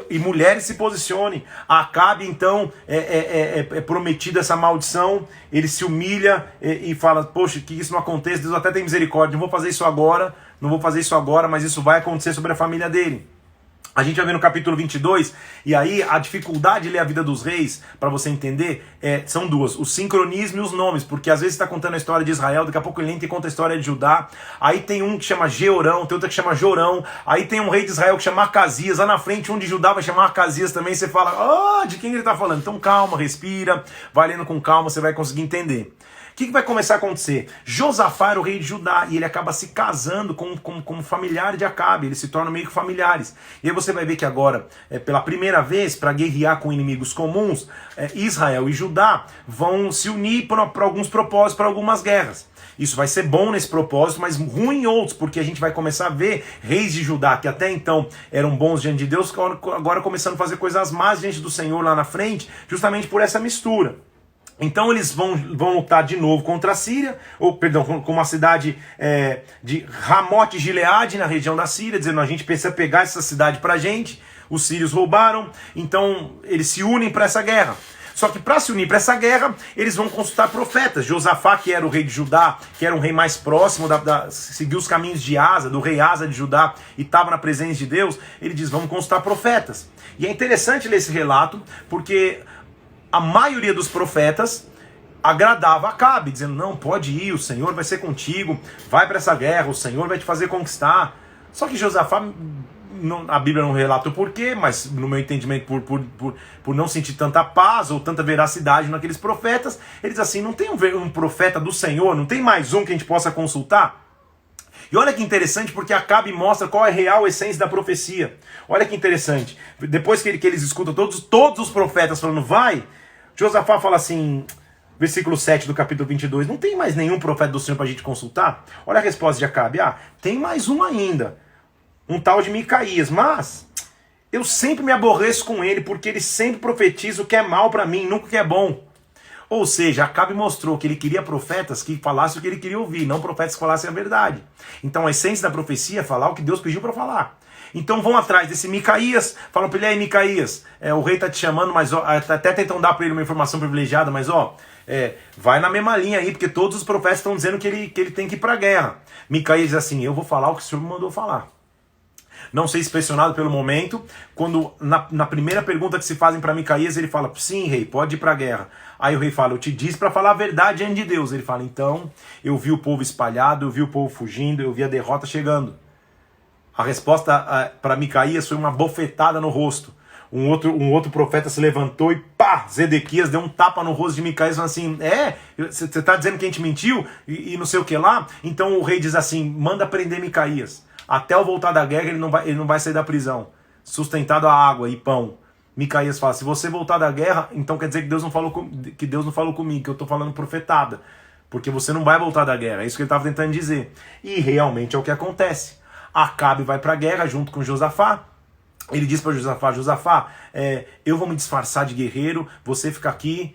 e mulheres se posicionem. Acabe, então, é prometida essa maldição, ele se humilha e fala, poxa, que isso não aconteça, Deus até tem misericórdia, não vou fazer isso agora, mas isso vai acontecer sobre a família dele. A gente vai ver no capítulo 22, e aí a dificuldade de ler a vida dos reis, para você entender, são duas: o sincronismo e os nomes, porque às vezes está contando a história de Israel, daqui a pouco ele entra e conta a história de Judá, aí tem um que chama Jeorão, tem outro que chama Jorão, aí tem um rei de Israel que chama Acasias, lá na frente um de Judá vai chamar Acasias também, você fala, de quem ele está falando? Então calma, respira, vai lendo com calma, você vai conseguir entender. O que vai começar a acontecer? Josafá era o rei de Judá e ele acaba se casando com familiar de Acabe, eles se tornam meio que familiares. E aí você vai ver que agora, pela primeira vez, para guerrear com inimigos comuns, Israel e Judá vão se unir para alguns propósitos, para algumas guerras. Isso vai ser bom nesse propósito, mas ruim em outros, porque a gente vai começar a ver reis de Judá, que até então eram bons diante de Deus, agora começando a fazer coisas más diante do Senhor lá na frente, justamente por essa mistura. Então eles vão lutar de novo contra a Síria, com uma cidade de Ramote Gileade, na região da Síria, dizendo: a gente precisa pegar essa cidade pra gente, os sírios roubaram, então eles se unem para essa guerra. Só que para se unir para essa guerra, eles vão consultar profetas. Josafá, que era o rei de Judá, que era um rei mais próximo, seguiu os caminhos de Asa, do rei Asa de Judá, e estava na presença de Deus, ele diz: vamos consultar profetas. E é interessante ler esse relato, porque a maioria dos profetas agradava Acabe, dizendo: não, pode ir, o Senhor vai ser contigo, vai para essa guerra, o Senhor vai te fazer conquistar. Só que Josafá, a Bíblia não relata o porquê, mas no meu entendimento, por não sentir tanta paz ou tanta veracidade naqueles profetas, ele diz assim: não tem um profeta do Senhor, não tem mais um que a gente possa consultar? E olha que interessante, porque Acabe mostra qual é a real essência da profecia. Olha que interessante, depois que eles escutam todos os profetas falando vai, Josafá fala assim, versículo 7 do capítulo 22, não tem mais nenhum profeta do Senhor para a gente consultar? Olha a resposta de Acabe: tem mais um ainda, um tal de Micaías, mas eu sempre me aborreço com ele, porque ele sempre profetiza o que é mal para mim, nunca o que é bom. Ou seja, Acabe mostrou que ele queria profetas que falassem o que ele queria ouvir, não profetas que falassem a verdade. Então a essência da profecia é falar o que Deus pediu para falar. Então vão atrás desse Micaías, falam para ele: aí Micaías, o rei tá te chamando, mas até tentam dar para ele uma informação privilegiada, mas vai na mesma linha aí, porque todos os profetas estão dizendo que ele tem que ir para a guerra. Micaías diz assim: eu vou falar o que o Senhor me mandou falar. Não ser inspecionado pelo momento, quando na primeira pergunta que se fazem para Micaías, ele fala: sim, rei, pode ir para a guerra. Aí o rei fala: eu te disse para falar a verdade diante de Deus. Ele fala: então, eu vi o povo espalhado, eu vi o povo fugindo, eu vi a derrota chegando. A resposta para Micaías foi uma bofetada no rosto. Um outro profeta se levantou e pá, Zedequias deu um tapa no rosto de Micaías, falando assim: você está dizendo que a gente mentiu e não sei o que lá? Então o rei diz assim: manda prender Micaías. Até eu voltar da guerra ele não vai sair da prisão, sustentado a água e pão. Micaías fala: se você voltar da guerra, então quer dizer que Deus não falou comigo, que eu estou falando profetada, porque você não vai voltar da guerra. É isso que ele estava tentando dizer. E realmente é o que acontece. Acabe vai para a guerra junto com Josafá. Ele diz para Josafá, eu vou me disfarçar de guerreiro, você fica aqui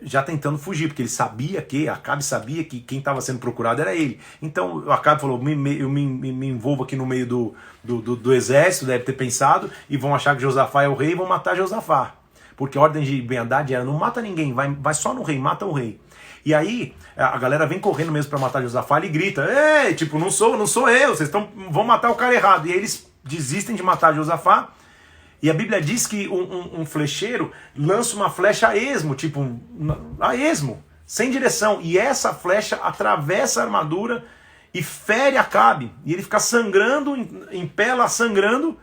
já tentando fugir, porque Acabe sabia que quem estava sendo procurado era ele. Então Acabe falou: eu me envolvo aqui no meio do exército, deve ter pensado, e vão achar que Josafá é o rei e vão matar Josafá. Porque a ordem de bondade era: não mata ninguém, vai só no rei, mata o rei. E aí a galera vem correndo mesmo para matar Josafá, ele grita: ei, tipo, não sou eu, vocês vão matar o cara errado. E aí eles desistem de matar Josafá. E a Bíblia diz que um flecheiro lança uma flecha a esmo, sem direção. E essa flecha atravessa a armadura e fere Acabe. E ele fica sangrando, em pé lá sangrando,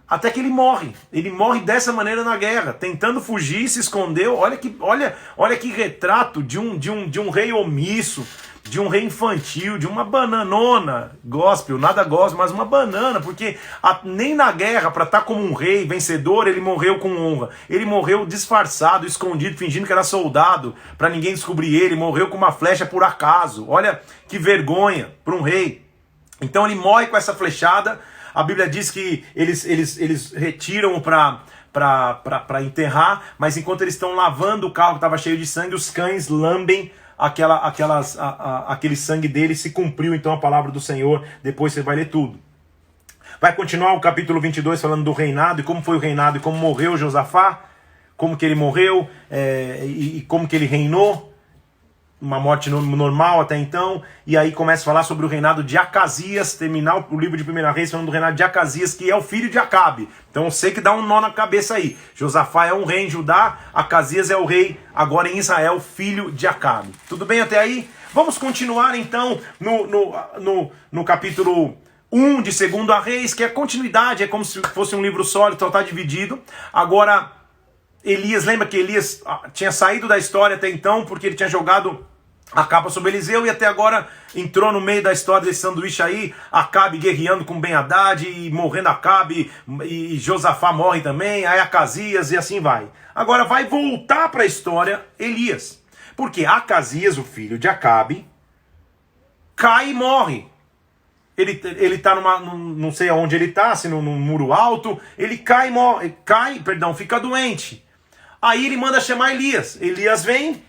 até que ele morre. Ele morre dessa maneira na guerra, tentando fugir, se escondeu. Olha que retrato de um rei omisso, de um rei infantil, de uma bananona, nada gospel, mas uma banana, porque nem na guerra, para estar como um rei vencedor, ele morreu com honra. Ele morreu disfarçado, escondido, fingindo que era soldado, para ninguém descobrir ele, morreu com uma flecha por acaso. Olha que vergonha para um rei. Então ele morre com essa flechada. A Bíblia diz que eles retiram para enterrar, mas enquanto eles estão lavando o carro que estava cheio de sangue, os cães lambem aquele sangue dele. Se cumpriu então a palavra do Senhor. Depois você vai ler tudo. Vai continuar o capítulo 22 falando do reinado, e como foi o reinado, e como morreu Josafá, como que ele morreu, e como que ele reinou. uma morte normal até então, e aí começa a falar sobre o reinado de Acasias, terminar o livro de 1 Reis falando do reinado de Acasias, que é o filho de Acabe. Então eu sei que dá um nó na cabeça aí. Josafá é um rei em Judá, Acasias é o rei agora em Israel, filho de Acabe. Tudo bem até aí? Vamos continuar então no capítulo 1 de 2 Reis, que é a continuidade, é como se fosse um livro sólido, só está dividido. Agora, Elias, lembra que Elias tinha saído da história até então, porque ele tinha jogado a capa sobre Eliseu, e até agora entrou no meio da história desse sanduíche aí, Acabe guerreando com Ben-Hadad, e morrendo Acabe, e Josafá morre também, aí Acasias, e assim vai. Agora vai voltar para a história Elias, porque Acasias, o filho de Acabe, cai e morre. Ele tá não sei aonde ele tá, se num muro alto, ele cai e morre, fica doente. Aí ele manda chamar Elias. Elias vem,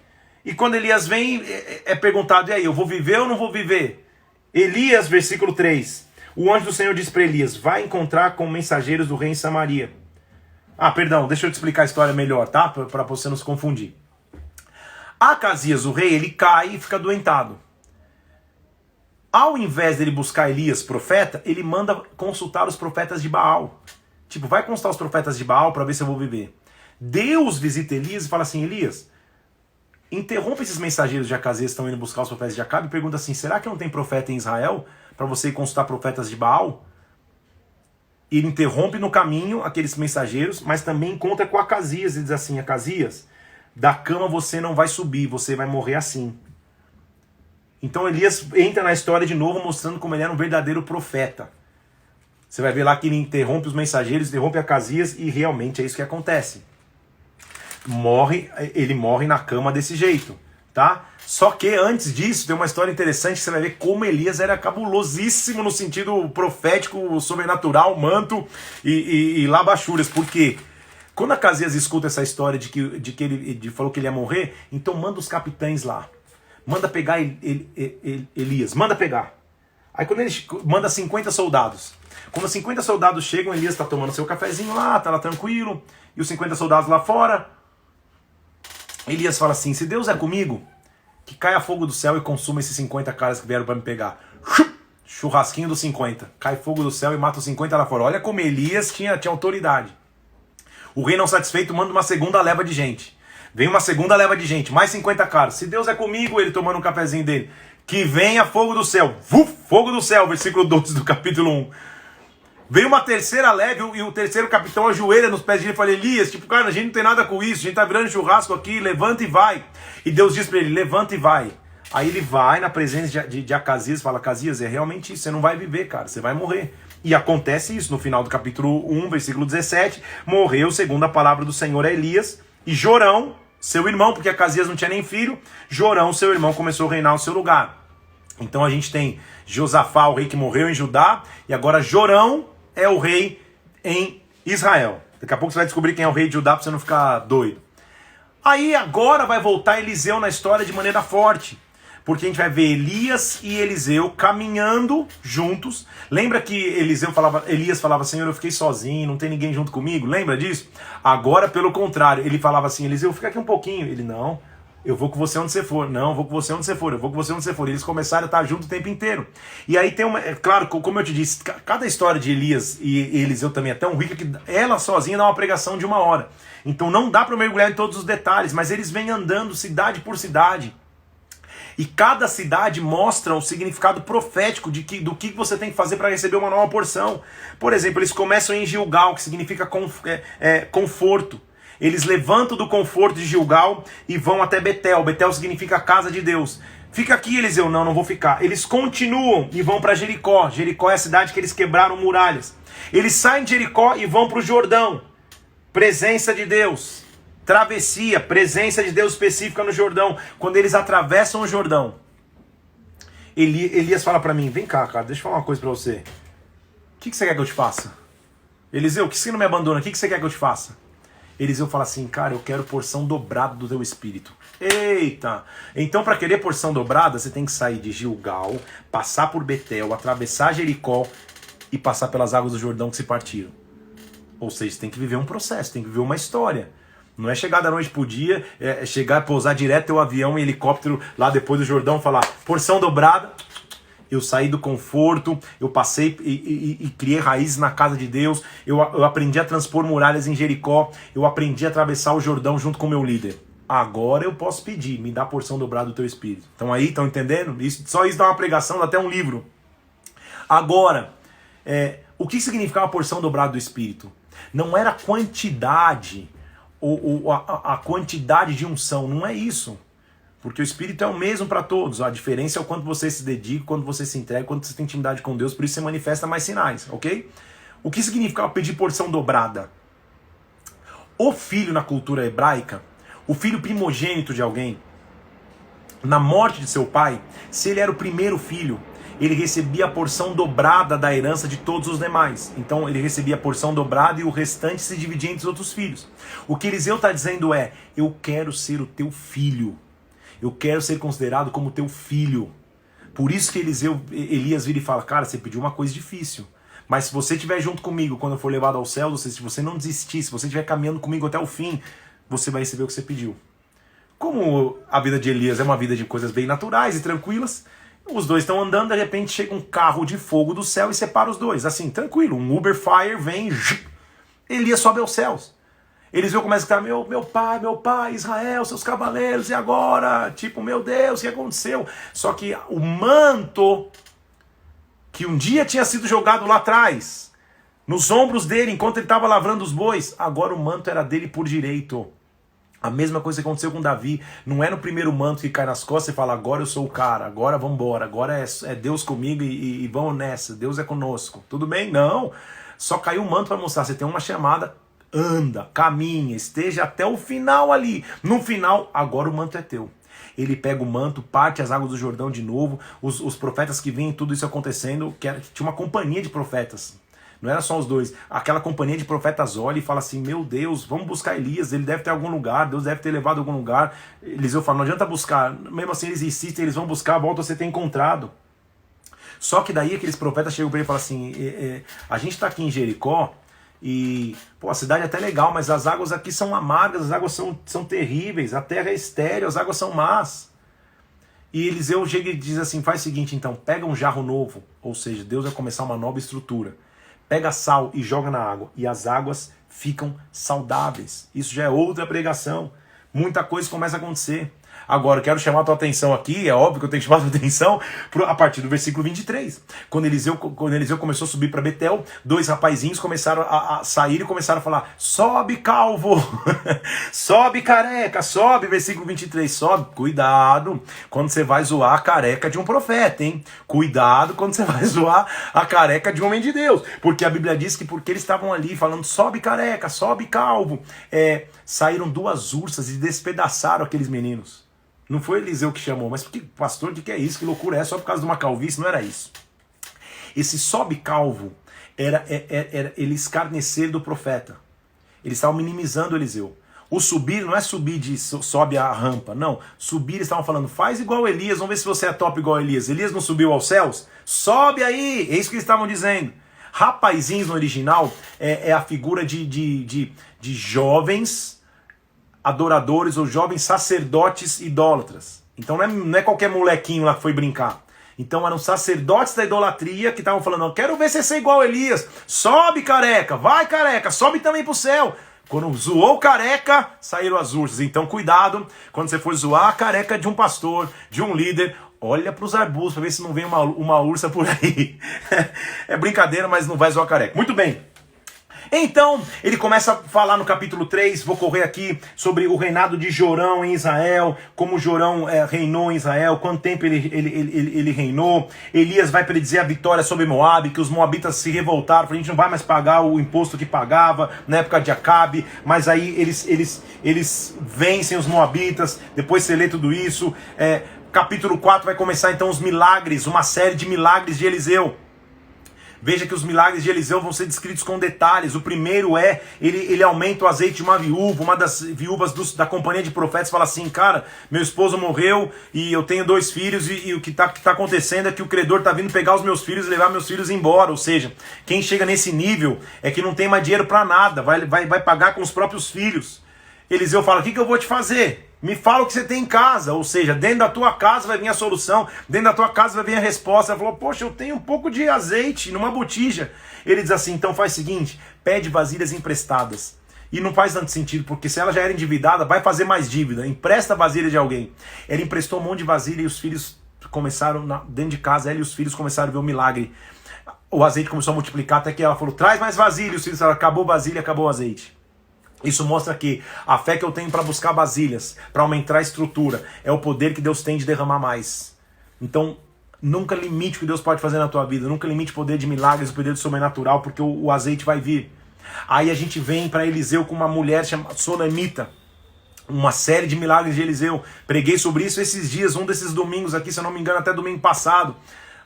e quando Elias vem, é perguntado, e aí, eu vou viver ou não vou viver? Elias, versículo 3. O anjo do Senhor disse para Elias, vai encontrar com mensageiros do rei em Samaria. Deixa eu te explicar a história melhor, tá? Para você não se confundir. Acasias, o rei, ele cai e fica doentado. Ao invés dele buscar Elias, profeta, ele manda consultar os profetas de Baal. Tipo, vai consultar os profetas de Baal para ver se eu vou viver. Deus visita Elias e fala assim, Elias, interrompa esses mensageiros de Acasias que estão indo buscar os profetas de Acabe e pergunta assim, será que não tem profeta em Israel para você ir consultar profetas de Baal? E ele interrompe no caminho aqueles mensageiros, mas também encontra com Acasias e diz assim, Acasias, da cama você não vai subir, você vai morrer assim. Então Elias entra na história de novo mostrando como ele era um verdadeiro profeta. Você vai ver lá que ele interrompe os mensageiros, interrompe Acasias e realmente é isso que acontece. Ele morre na cama desse jeito, tá? Só que antes disso tem uma história interessante, você vai ver como Elias era cabulosíssimo no sentido profético, sobrenatural, manto e labachúrias. Por quê? Quando Acasias escuta essa história de que ele falou que ele ia morrer, então manda os capitães lá. Manda pegar Elias, manda pegar. Aí quando ele manda 50 soldados. Quando os 50 soldados chegam, Elias está tomando seu cafezinho lá, tá lá tranquilo. E os 50 soldados lá fora. Elias fala assim, se Deus é comigo, que caia fogo do céu e consuma esses 50 caras que vieram para me pegar. Churrasquinho dos 50. Cai fogo do céu e mata os 50 lá fora. Olha como Elias tinha autoridade. O rei não satisfeito manda uma segunda leva de gente. Vem uma segunda leva de gente, mais 50 caras. Se Deus é comigo, ele tomando um cafezinho dele. Que venha fogo do céu. Fogo do céu, versículo 12 do capítulo 1. Vem uma terceira leva e o terceiro capitão ajoelha nos pés de ele e fala, Elias, tipo, cara, a gente não tem nada com isso, a gente tá virando churrasco aqui, levanta e vai. E Deus diz para ele, levanta e vai. Aí ele vai na presença de Acasias e fala, Acasias, é realmente isso, você não vai viver, cara, você vai morrer. E acontece isso no final do capítulo 1, versículo 17, morreu, segundo a palavra do Senhor, a Elias, e Jorão, seu irmão, porque Acasias não tinha nem filho, Jorão, seu irmão, começou a reinar no seu lugar. Então a gente tem Josafá, o rei que morreu em Judá, e agora Jorão é o rei em Israel. Daqui a pouco você vai descobrir quem é o rei de Judá para você não ficar doido. Aí agora vai voltar Eliseu na história de maneira forte. Porque a gente vai ver Elias e Eliseu caminhando juntos. Lembra que Elias falava, Senhor, eu fiquei sozinho, não tem ninguém junto comigo? Lembra disso? Agora, pelo contrário, ele falava assim, Eliseu, fica aqui um pouquinho. Ele, não, eu vou com você onde você for. Não, eu vou com você onde você for. Eu vou com você onde você for. Eles começaram a estar juntos o tempo inteiro. E aí tem uma... É claro, como eu te disse, cada história de Elias e Eliseu também é tão rica que ela sozinha dá uma pregação de 1 hora. Então não dá para mergulhar em todos os detalhes, mas eles vêm andando cidade por cidade. E cada cidade mostra o significado profético do que você tem que fazer para receber uma nova porção. Por exemplo, eles começam em Gilgal, que significa conforto. Eles levantam do conforto de Gilgal e vão até Betel. Betel significa casa de Deus. Fica aqui, Eliseu. Não vou ficar. Eles continuam e vão para Jericó. Jericó é a cidade que eles quebraram muralhas. Eles saem de Jericó e vão para o Jordão. Presença de Deus. Travessia, presença de Deus específica no Jordão. Quando eles atravessam o Jordão, Elias fala para mim, vem cá, cara, deixa eu falar uma coisa para você. O que você quer que eu te faça? Eliseu, por que você não me abandona? O que você quer que eu te faça? Eliseu fala assim, cara, eu quero porção dobrada do teu espírito. Eita! Então para querer porção dobrada, você tem que sair de Gilgal, passar por Betel, atravessar Jericó e passar pelas águas do Jordão que se partiram. Ou seja, você tem que viver um processo, tem que viver uma história. Não é chegar da noite pro dia, é chegar, pousar direto teu avião e helicóptero lá depois do Jordão, falar porção dobrada. Eu saí do conforto, eu passei e criei raízes na casa de Deus, eu aprendi a transpor muralhas em Jericó, eu aprendi a atravessar o Jordão junto com o meu líder. Agora eu posso pedir, me dá a porção dobrada do teu espírito. Então aí, estão entendendo? Só isso dá uma pregação, dá até um livro. Agora, o que significava a porção dobrada do espírito? Não era quantidade, ou a quantidade de unção, não é isso. Porque o Espírito é o mesmo para todos. A diferença é o quanto você se dedica, quanto você se entrega, quanto você tem intimidade com Deus. Por isso você manifesta mais sinais, ok? O que significa pedir porção dobrada? O filho na cultura hebraica, o filho primogênito de alguém, na morte de seu pai, se ele era o primeiro filho, ele recebia a porção dobrada da herança de todos os demais. Então ele recebia a porção dobrada e o restante se dividia entre os outros filhos. O que Eliseu está dizendo é, eu quero ser o teu filho. Eu quero ser considerado como teu filho. Por isso que Elias vira e fala, cara, você pediu uma coisa difícil. Mas se você estiver junto comigo quando eu for levado ao céu, ou seja, se você não desistir, se você estiver caminhando comigo até o fim, você vai receber o que você pediu. Como a vida de Elias é uma vida de coisas bem naturais e tranquilas, os dois estão andando, de repente chega um carro de fogo do céu e separa os dois. Assim, tranquilo, um Uber Fire vem, Elias sobe aos céus. Eliseu começa a gritar, meu pai, Israel, seus cavaleiros, e agora? Tipo, meu Deus, o que aconteceu? Só que o manto que um dia tinha sido jogado lá atrás, nos ombros dele, enquanto ele estava lavrando os bois, agora o manto era dele por direito. A mesma coisa que aconteceu com Davi, não é no primeiro manto que cai nas costas e fala, agora eu sou o cara, agora vamos embora, agora é Deus comigo e vamos nessa, Deus é conosco. Tudo bem? Não. Só caiu o manto para mostrar, você tem uma chamada, anda, caminha, esteja até o final ali. No final, agora o manto é teu. Ele pega o manto, parte as águas do Jordão de novo, os profetas que veem tudo isso acontecendo, tinha uma companhia de profetas. Não era só os dois. Aquela companhia de profetas olha e fala assim, meu Deus, vamos buscar Elias, ele deve ter algum lugar, Deus deve ter levado a algum lugar. Eliseu fala, não adianta buscar. Mesmo assim eles insistem, eles vão buscar, volta você ter encontrado. Só que daí aqueles profetas chegam para ele e falam assim, a gente está aqui em Jericó, e pô, a cidade é até legal, mas as águas aqui são amargas, as águas são terríveis, a terra é estéril, as águas são más. E Eliseu chega e diz assim, faz o seguinte então, pega um jarro novo, ou seja, Deus vai começar uma nova estrutura, pega sal e joga na água, e as águas ficam saudáveis. Isso já é outra pregação, muita coisa começa a acontecer. Agora, eu quero chamar a tua atenção aqui, é óbvio que eu tenho que chamar a tua atenção, a partir do versículo 23. Quando Eliseu começou a subir para Betel, dois rapazinhos começaram a sair e começaram a falar, sobe calvo, sobe careca, sobe, versículo 23, sobe. Cuidado quando você vai zoar a careca de um profeta, hein? Cuidado quando você vai zoar a careca de um homem de Deus. Porque a Bíblia diz que porque eles estavam ali falando, sobe careca, sobe calvo, saíram duas ursas e despedaçaram aqueles meninos. Não foi Eliseu que chamou, mas porque, pastor, o que é isso? Que loucura é? Só por causa de uma calvície? Não era isso. Esse sobe calvo era ele escarnecer do profeta. Eles estavam minimizando Eliseu. O subir não é subir de sobe a rampa, não. Subir, eles estavam falando, faz igual Elias, vamos ver se você é top igual Elias. Elias não subiu aos céus? Sobe aí! É isso que eles estavam dizendo. Rapazinhos no original é a figura de jovens adoradores ou jovens sacerdotes idólatras. Então não é qualquer molequinho lá que foi brincar. Então eram sacerdotes da idolatria que estavam falando, quero ver você ser igual a Elias. Sobe careca, vai careca, sobe também pro céu. Quando zoou careca, saíram as ursas. Então cuidado, quando você for zoar a careca de um pastor, de um líder, olha pros arbustos para ver se não vem uma ursa por aí. É brincadeira, mas não vai zoar careca. Muito bem. Então, ele começa a falar no capítulo 3, vou correr aqui, sobre o reinado de Jorão em Israel, como Jorão reinou em Israel, quanto tempo ele reinou. Elias vai predizer a vitória sobre Moabe, que os moabitas se revoltaram, a gente não vai mais pagar o imposto que pagava na época de Acabe, mas aí eles vencem os moabitas, depois você lê tudo isso. Capítulo 4 vai começar então os milagres, uma série de milagres de Eliseu. Veja que os milagres de Eliseu vão ser descritos com detalhes. O primeiro ele aumenta o azeite de uma viúva. Uma das viúvas da companhia de profetas fala assim, cara, meu esposo morreu e eu tenho 2 filhos e o que tá acontecendo é que o credor tá vindo pegar os meus filhos e levar meus filhos embora. Ou seja, quem chega nesse nível é que não tem mais dinheiro para nada, vai pagar com os próprios filhos. Eliseu fala, o que eu vou te fazer? Me fala o que você tem em casa, ou seja, dentro da tua casa vai vir a solução, dentro da tua casa vai vir a resposta. Ela falou, poxa, eu tenho um pouco de azeite numa botija. Ele diz assim, então faz o seguinte, pede vasilhas emprestadas. E não faz tanto sentido, porque se ela já era endividada, vai fazer mais dívida, empresta a vasilha de alguém. Ela emprestou um monte de vasilha e os filhos começaram, dentro de casa, ela e os filhos começaram a ver o milagre. O azeite começou a multiplicar, até que ela falou, traz mais vasilha, os filhos falaram, acabou a vasilha, acabou o azeite. Isso mostra que a fé que eu tenho para buscar vasilhas, para aumentar a estrutura, é o poder que Deus tem de derramar mais. Então, nunca limite o que Deus pode fazer na tua vida, nunca limite o poder de milagres, o poder do sobrenatural, porque o azeite vai vir. Aí a gente vem para Eliseu com uma mulher chamada Sunamita, uma série de milagres de Eliseu. Preguei sobre isso esses dias, um desses domingos aqui, se eu não me engano, até domingo passado.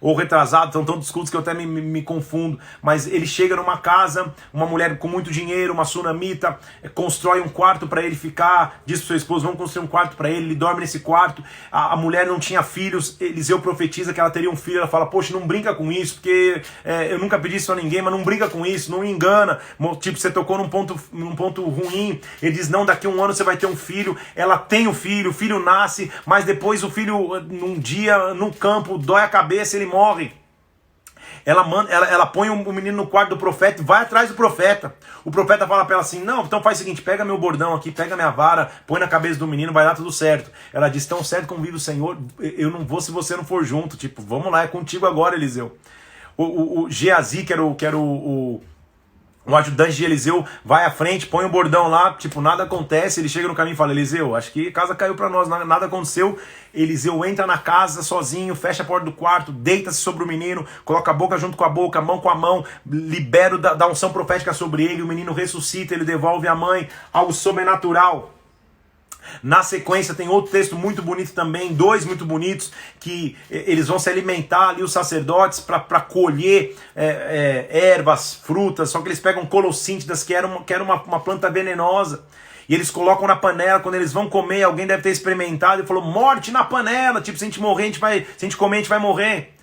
Ou retrasado, são tantos cultos que eu até me confundo, mas ele chega numa casa, uma mulher com muito dinheiro, uma sunamita, constrói um quarto para ele ficar, diz pro seu esposo, vamos construir um quarto para ele dorme nesse quarto, a mulher não tinha filhos, Eliseu profetiza que ela teria um filho, ela fala, poxa, não brinca com isso, porque eu nunca pedi isso a ninguém, mas não brinca com isso, não me engana, tipo, você tocou num ponto ruim, ele diz, não, daqui a um ano você vai ter um filho, ela tem o filho nasce, mas depois o filho, num dia, no campo, dói a cabeça, ele morre. Ela põe o menino no quarto do profeta e vai atrás do profeta. O profeta fala para ela assim, não, então faz o seguinte, pega meu bordão aqui, pega minha vara, põe na cabeça do menino, vai dar tudo certo. Ela diz, tão certo como vive o Senhor, eu não vou se você não for junto. Tipo, vamos lá, é contigo agora, Eliseu. O Geazi, que era o ajudante de Eliseu, vai à frente, põe o bordão lá, tipo, nada acontece, ele chega no caminho e fala, Eliseu, acho que a casa caiu para nós, nada aconteceu. Eliseu entra na casa sozinho, fecha a porta do quarto, deita-se sobre o menino, coloca a boca junto com a boca, a mão com a mão, libera da unção profética sobre ele, o menino ressuscita, ele devolve a mãe, algo sobrenatural. Na sequência tem outro texto muito bonito também, dois muito bonitos, que eles vão se alimentar ali, os sacerdotes, para colher ervas, frutas, só que eles pegam colossíntidas, que era uma planta venenosa, e eles colocam na panela. Quando eles vão comer, alguém deve ter experimentado e falou, morte na panela, tipo, se a gente morrer, se a gente comer, a gente vai morrer.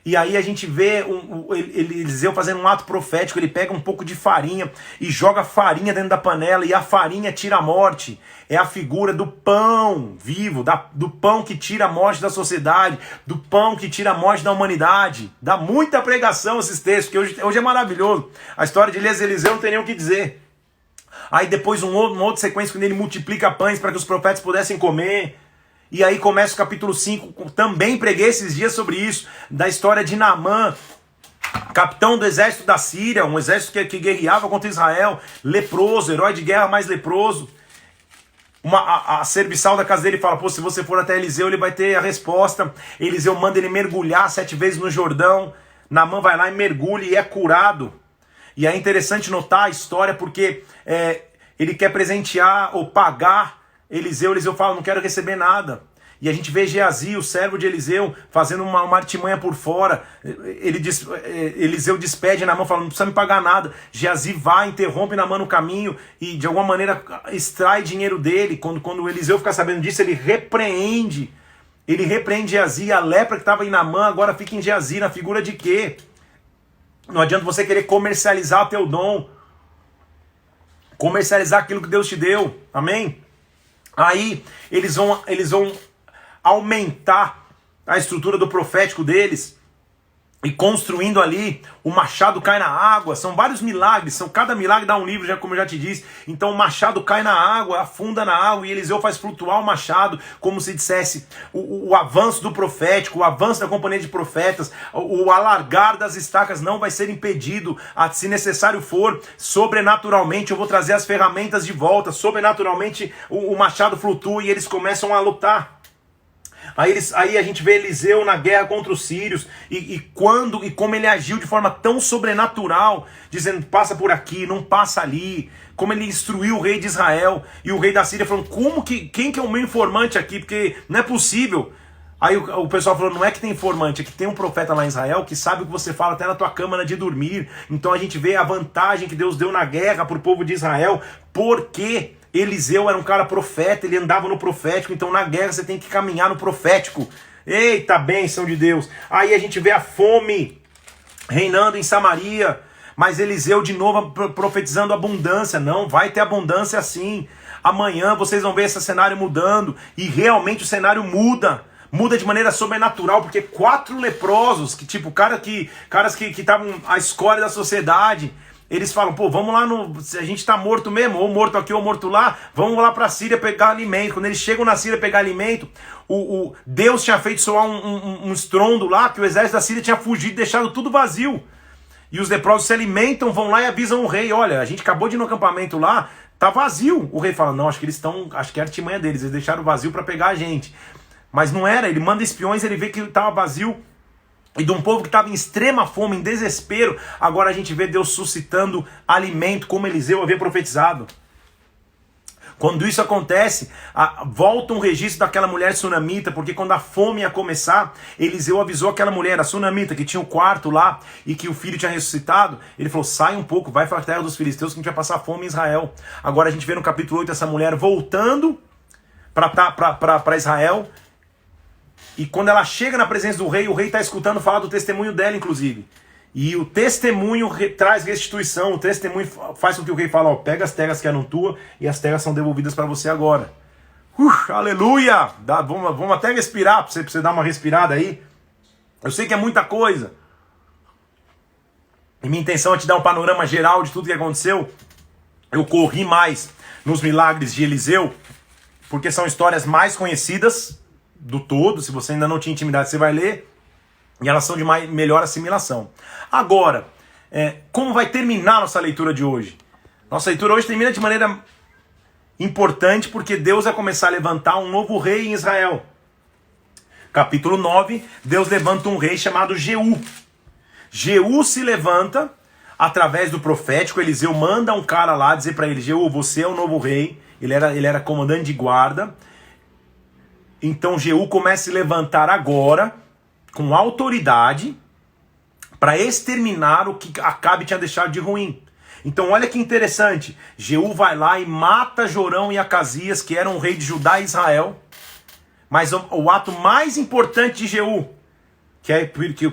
E aí a gente vê Eliseu fazendo um ato profético, ele pega um pouco de farinha e joga farinha dentro da panela, e a farinha tira a morte. É a figura do pão vivo, do pão que tira a morte da sociedade, do pão que tira a morte da humanidade. Dá muita pregação esses textos, porque hoje é maravilhoso. A história de Eliseu não tem nem o que dizer. Aí depois uma outra sequência, quando ele multiplica pães para que os profetas pudessem comer. E aí começa o capítulo 5, também preguei esses dias sobre isso, da história de Naamã, capitão do exército da Síria, um exército que guerreava contra Israel, leproso, herói de guerra mais leproso. A serviçal da casa dele fala, pô, se você for até Eliseu, ele vai ter a resposta. Eliseu manda ele mergulhar 7 vezes no Jordão, Naamã vai lá e mergulha e é curado. E é interessante notar a história, porque ele quer presentear ou pagar Eliseu fala, não quero receber nada. E a gente vê Geazi, o servo de Eliseu, fazendo uma artimanha por fora. Eliseu despede Naamã, fala, não precisa me pagar nada. Geazi vai, interrompe Naamã no caminho e de alguma maneira extrai dinheiro dele. Quando Eliseu fica sabendo disso, ele repreende Geazi. A lepra que estava em Naamã agora fica em Geazi, na figura de quê? Não adianta você querer comercializar o teu dom, comercializar aquilo que Deus te deu, amém? Aí eles vão aumentar a estrutura do profético deles, e construindo ali, o machado cai na água. São vários milagres, cada milagre dá um livro, como eu já te disse. Então o machado cai na água, afunda na água, e Eliseu faz flutuar o machado, como se dissesse o avanço do profético, o avanço da companhia de profetas, o alargar das estacas não vai ser impedido. Se necessário for, sobrenaturalmente eu vou trazer as ferramentas de volta, sobrenaturalmente o machado flutua e eles começam a lutar. Aí a gente vê Eliseu na guerra contra os sírios, e como ele agiu de forma tão sobrenatural, dizendo, passa por aqui, não passa ali, como ele instruiu o rei de Israel, e o rei da Síria falando, quem que é o meu informante aqui, porque não é possível. Aí o pessoal falou, não é que tem informante, é que tem um profeta lá em Israel que sabe o que você fala até na tua câmara de dormir. Então a gente vê a vantagem que Deus deu na guerra para o povo de Israel, porque Eliseu era um cara profeta, ele andava no profético. Então na guerra você tem que caminhar no profético. Eita, bênção de Deus. Aí a gente vê a fome reinando em Samaria, Mas Eliseu de novo profetizando abundância. Não, vai ter abundância sim. Amanhã vocês vão ver esse cenário mudando. E realmente o cenário muda. Muda de maneira sobrenatural, porque 4 leprosos, que tipo, caras que estavam à escória da sociedade, eles falam, pô, vamos lá, a gente tá morto mesmo, ou morto aqui ou morto lá, vamos lá pra Síria pegar alimento. Quando eles chegam na Síria pegar alimento, Deus tinha feito soar um estrondo lá, que o exército da Síria tinha fugido, deixado tudo vazio. E os leprosos se alimentam, vão lá e avisam o rei, olha, a gente acabou de ir no acampamento lá, tá vazio. O rei fala, não, acho que é a artimanha deles, eles deixaram vazio pra pegar a gente. Mas não era, ele manda espiões, ele vê que estava vazio. E de um povo que estava em extrema fome, em desespero, agora a gente vê Deus suscitando alimento, como Eliseu havia profetizado. Quando isso acontece, volta um registro daquela mulher sunamita, porque quando a fome ia começar, Eliseu avisou aquela mulher, a sunamita, que tinha um quarto lá e que o filho tinha ressuscitado. Ele falou, sai um pouco, vai para a terra dos filisteus que a gente vai passar fome em Israel. Agora a gente vê no capítulo 8 essa mulher voltando para Israel. E quando ela chega na presença do rei, o rei está escutando falar do testemunho dela, inclusive. E o testemunho traz restituição, o testemunho faz com que o rei fale, ó, pega as terras que eram tuas e as terras são devolvidas para você agora. Aleluia! Vamos até respirar, para você dar uma respirada aí. Eu sei que é muita coisa. E minha intenção é te dar um panorama geral de tudo que aconteceu. Eu corri mais nos milagres de Eliseu, porque são histórias mais conhecidas do todo. Se você ainda não tinha intimidade, você vai ler. E elas são de melhor assimilação. Agora, como vai terminar nossa leitura de hoje? Nossa leitura hoje termina de maneira importante, porque Deus vai começar a levantar um novo rei em Israel. Capítulo 9, Deus levanta um rei chamado Jeú. Jeú se levanta através do profético. Eliseu manda um cara lá dizer para ele, Jeú, você é o novo rei. Ele era comandante de guarda. Então Jeú começa a se levantar agora, com autoridade, para exterminar o que Acabe tinha deixado de ruim. Então olha que interessante, Jeú vai lá e mata Jorão e Acasias, que eram o rei de Judá e Israel. Mas o ato mais importante de Jeú,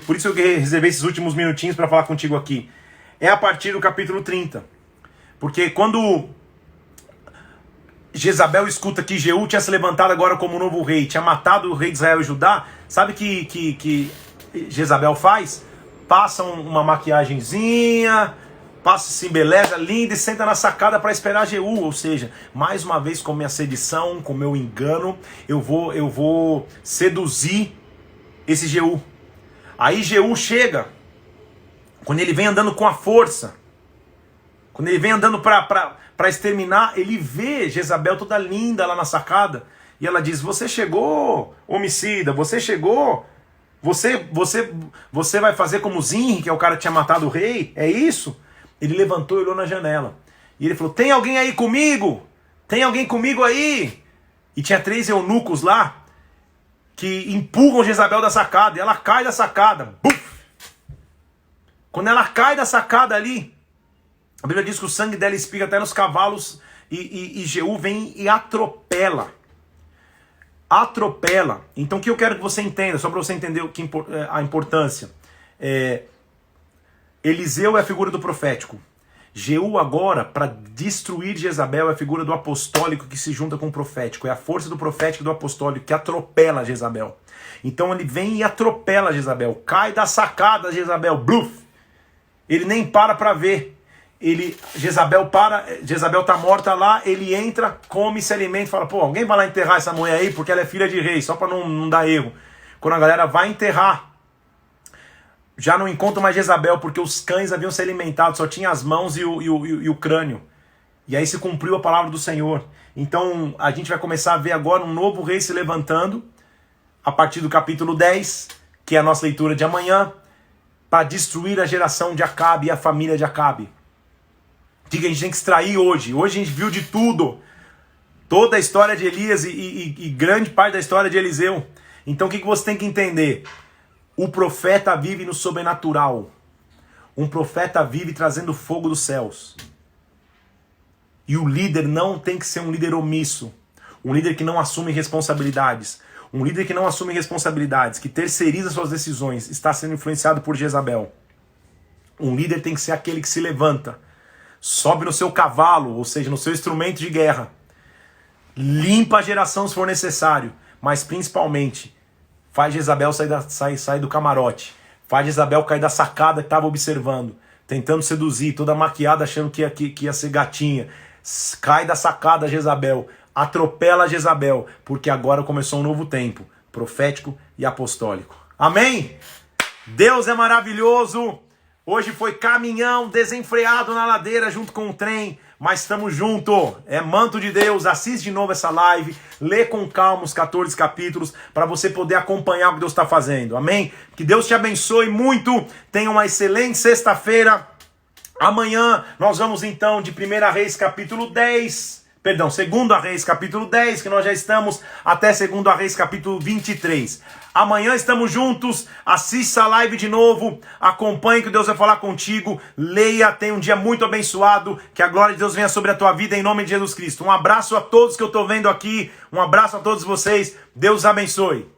por isso eu reservei esses últimos minutinhos para falar contigo aqui, é a partir do capítulo 30. Porque quando Jezabel escuta que Jeú tinha se levantado agora como novo rei, tinha matado o rei de Israel e Judá, sabe que Jezabel faz? Passa uma maquiagenzinha, se embeleza, linda e senta na sacada para esperar Jeú. Ou seja, mais uma vez com minha sedição, com meu engano, eu vou seduzir esse Jeú. Aí Jeú chega, quando ele vem andando com a força, quando ele vem andando para exterminar, ele vê Jezabel toda linda lá na sacada. E ela diz, você chegou, homicida, você chegou. Você vai fazer como Zinri, que é o cara que tinha matado o rei? É isso? Ele levantou e olhou na janela. E ele falou, tem alguém aí comigo? Tem alguém comigo aí? E tinha 3 eunucos lá que empurram Jezabel da sacada. E ela cai da sacada. Buf! Quando ela cai da sacada ali, a Bíblia diz que o sangue dela espiga até nos cavalos e Jeú vem e atropela. Atropela. Então o que eu quero que você entenda, só para você entender a importância. Eliseu é a figura do profético. Jeú agora, para destruir Jezabel, é a figura do apostólico que se junta com o profético. É a força do profético e do apostólico que atropela Jezabel. Então ele vem e atropela Jezabel. Cai da sacada Jezabel. Bluf! Ele nem para ver. Jezabel tá morta lá, ele entra, come, se alimenta e fala, pô, alguém vai lá enterrar essa mulher aí, porque ela é filha de rei, só para não dar erro. Quando a galera vai enterrar, já não encontra mais Jezabel, porque os cães haviam se alimentado, só tinha as mãos e o crânio. E aí se cumpriu a palavra do Senhor. Então a gente vai começar a ver agora um novo rei se levantando, a partir do capítulo 10, que é a nossa leitura de amanhã, para destruir a geração de Acabe e a família de Acabe. O que a gente tem que extrair hoje? Hoje a gente viu de tudo. Toda a história de Elias e grande parte da história de Eliseu. Então o que você tem que entender? O profeta vive no sobrenatural. Um profeta vive trazendo fogo dos céus. E o líder não tem que ser um líder omisso. Um líder que não assume responsabilidades. Um líder que não assume responsabilidades, que terceiriza suas decisões, está sendo influenciado por Jezabel. Um líder tem que ser aquele que se levanta, sobe no seu cavalo, ou seja, no seu instrumento de guerra, limpa a geração se for necessário, mas principalmente faz Jezabel sair do camarote, faz Jezabel cair da sacada que estava observando, tentando seduzir, toda maquiada achando que ia ser gatinha. Cai da sacada Jezabel, atropela Jezabel, porque agora começou um novo tempo, profético e apostólico. Amém? Deus é maravilhoso. Hoje foi caminhão desenfreado na ladeira junto com o trem, mas estamos juntos. É manto de Deus. Assiste de novo essa live, lê com calma os 14 capítulos para você poder acompanhar o que Deus está fazendo. Amém? Que Deus te abençoe muito. Tenha uma excelente sexta-feira. Amanhã nós vamos então de 1 Reis capítulo 10. Perdão, 2 Reis capítulo 10, que nós já estamos até 2 Reis capítulo 23. Amanhã estamos juntos, assista a live de novo, acompanhe que Deus vai falar contigo, leia, tenha um dia muito abençoado, que a glória de Deus venha sobre a tua vida em nome de Jesus Cristo. Um abraço a todos que eu estou vendo aqui, um abraço a todos vocês, Deus abençoe.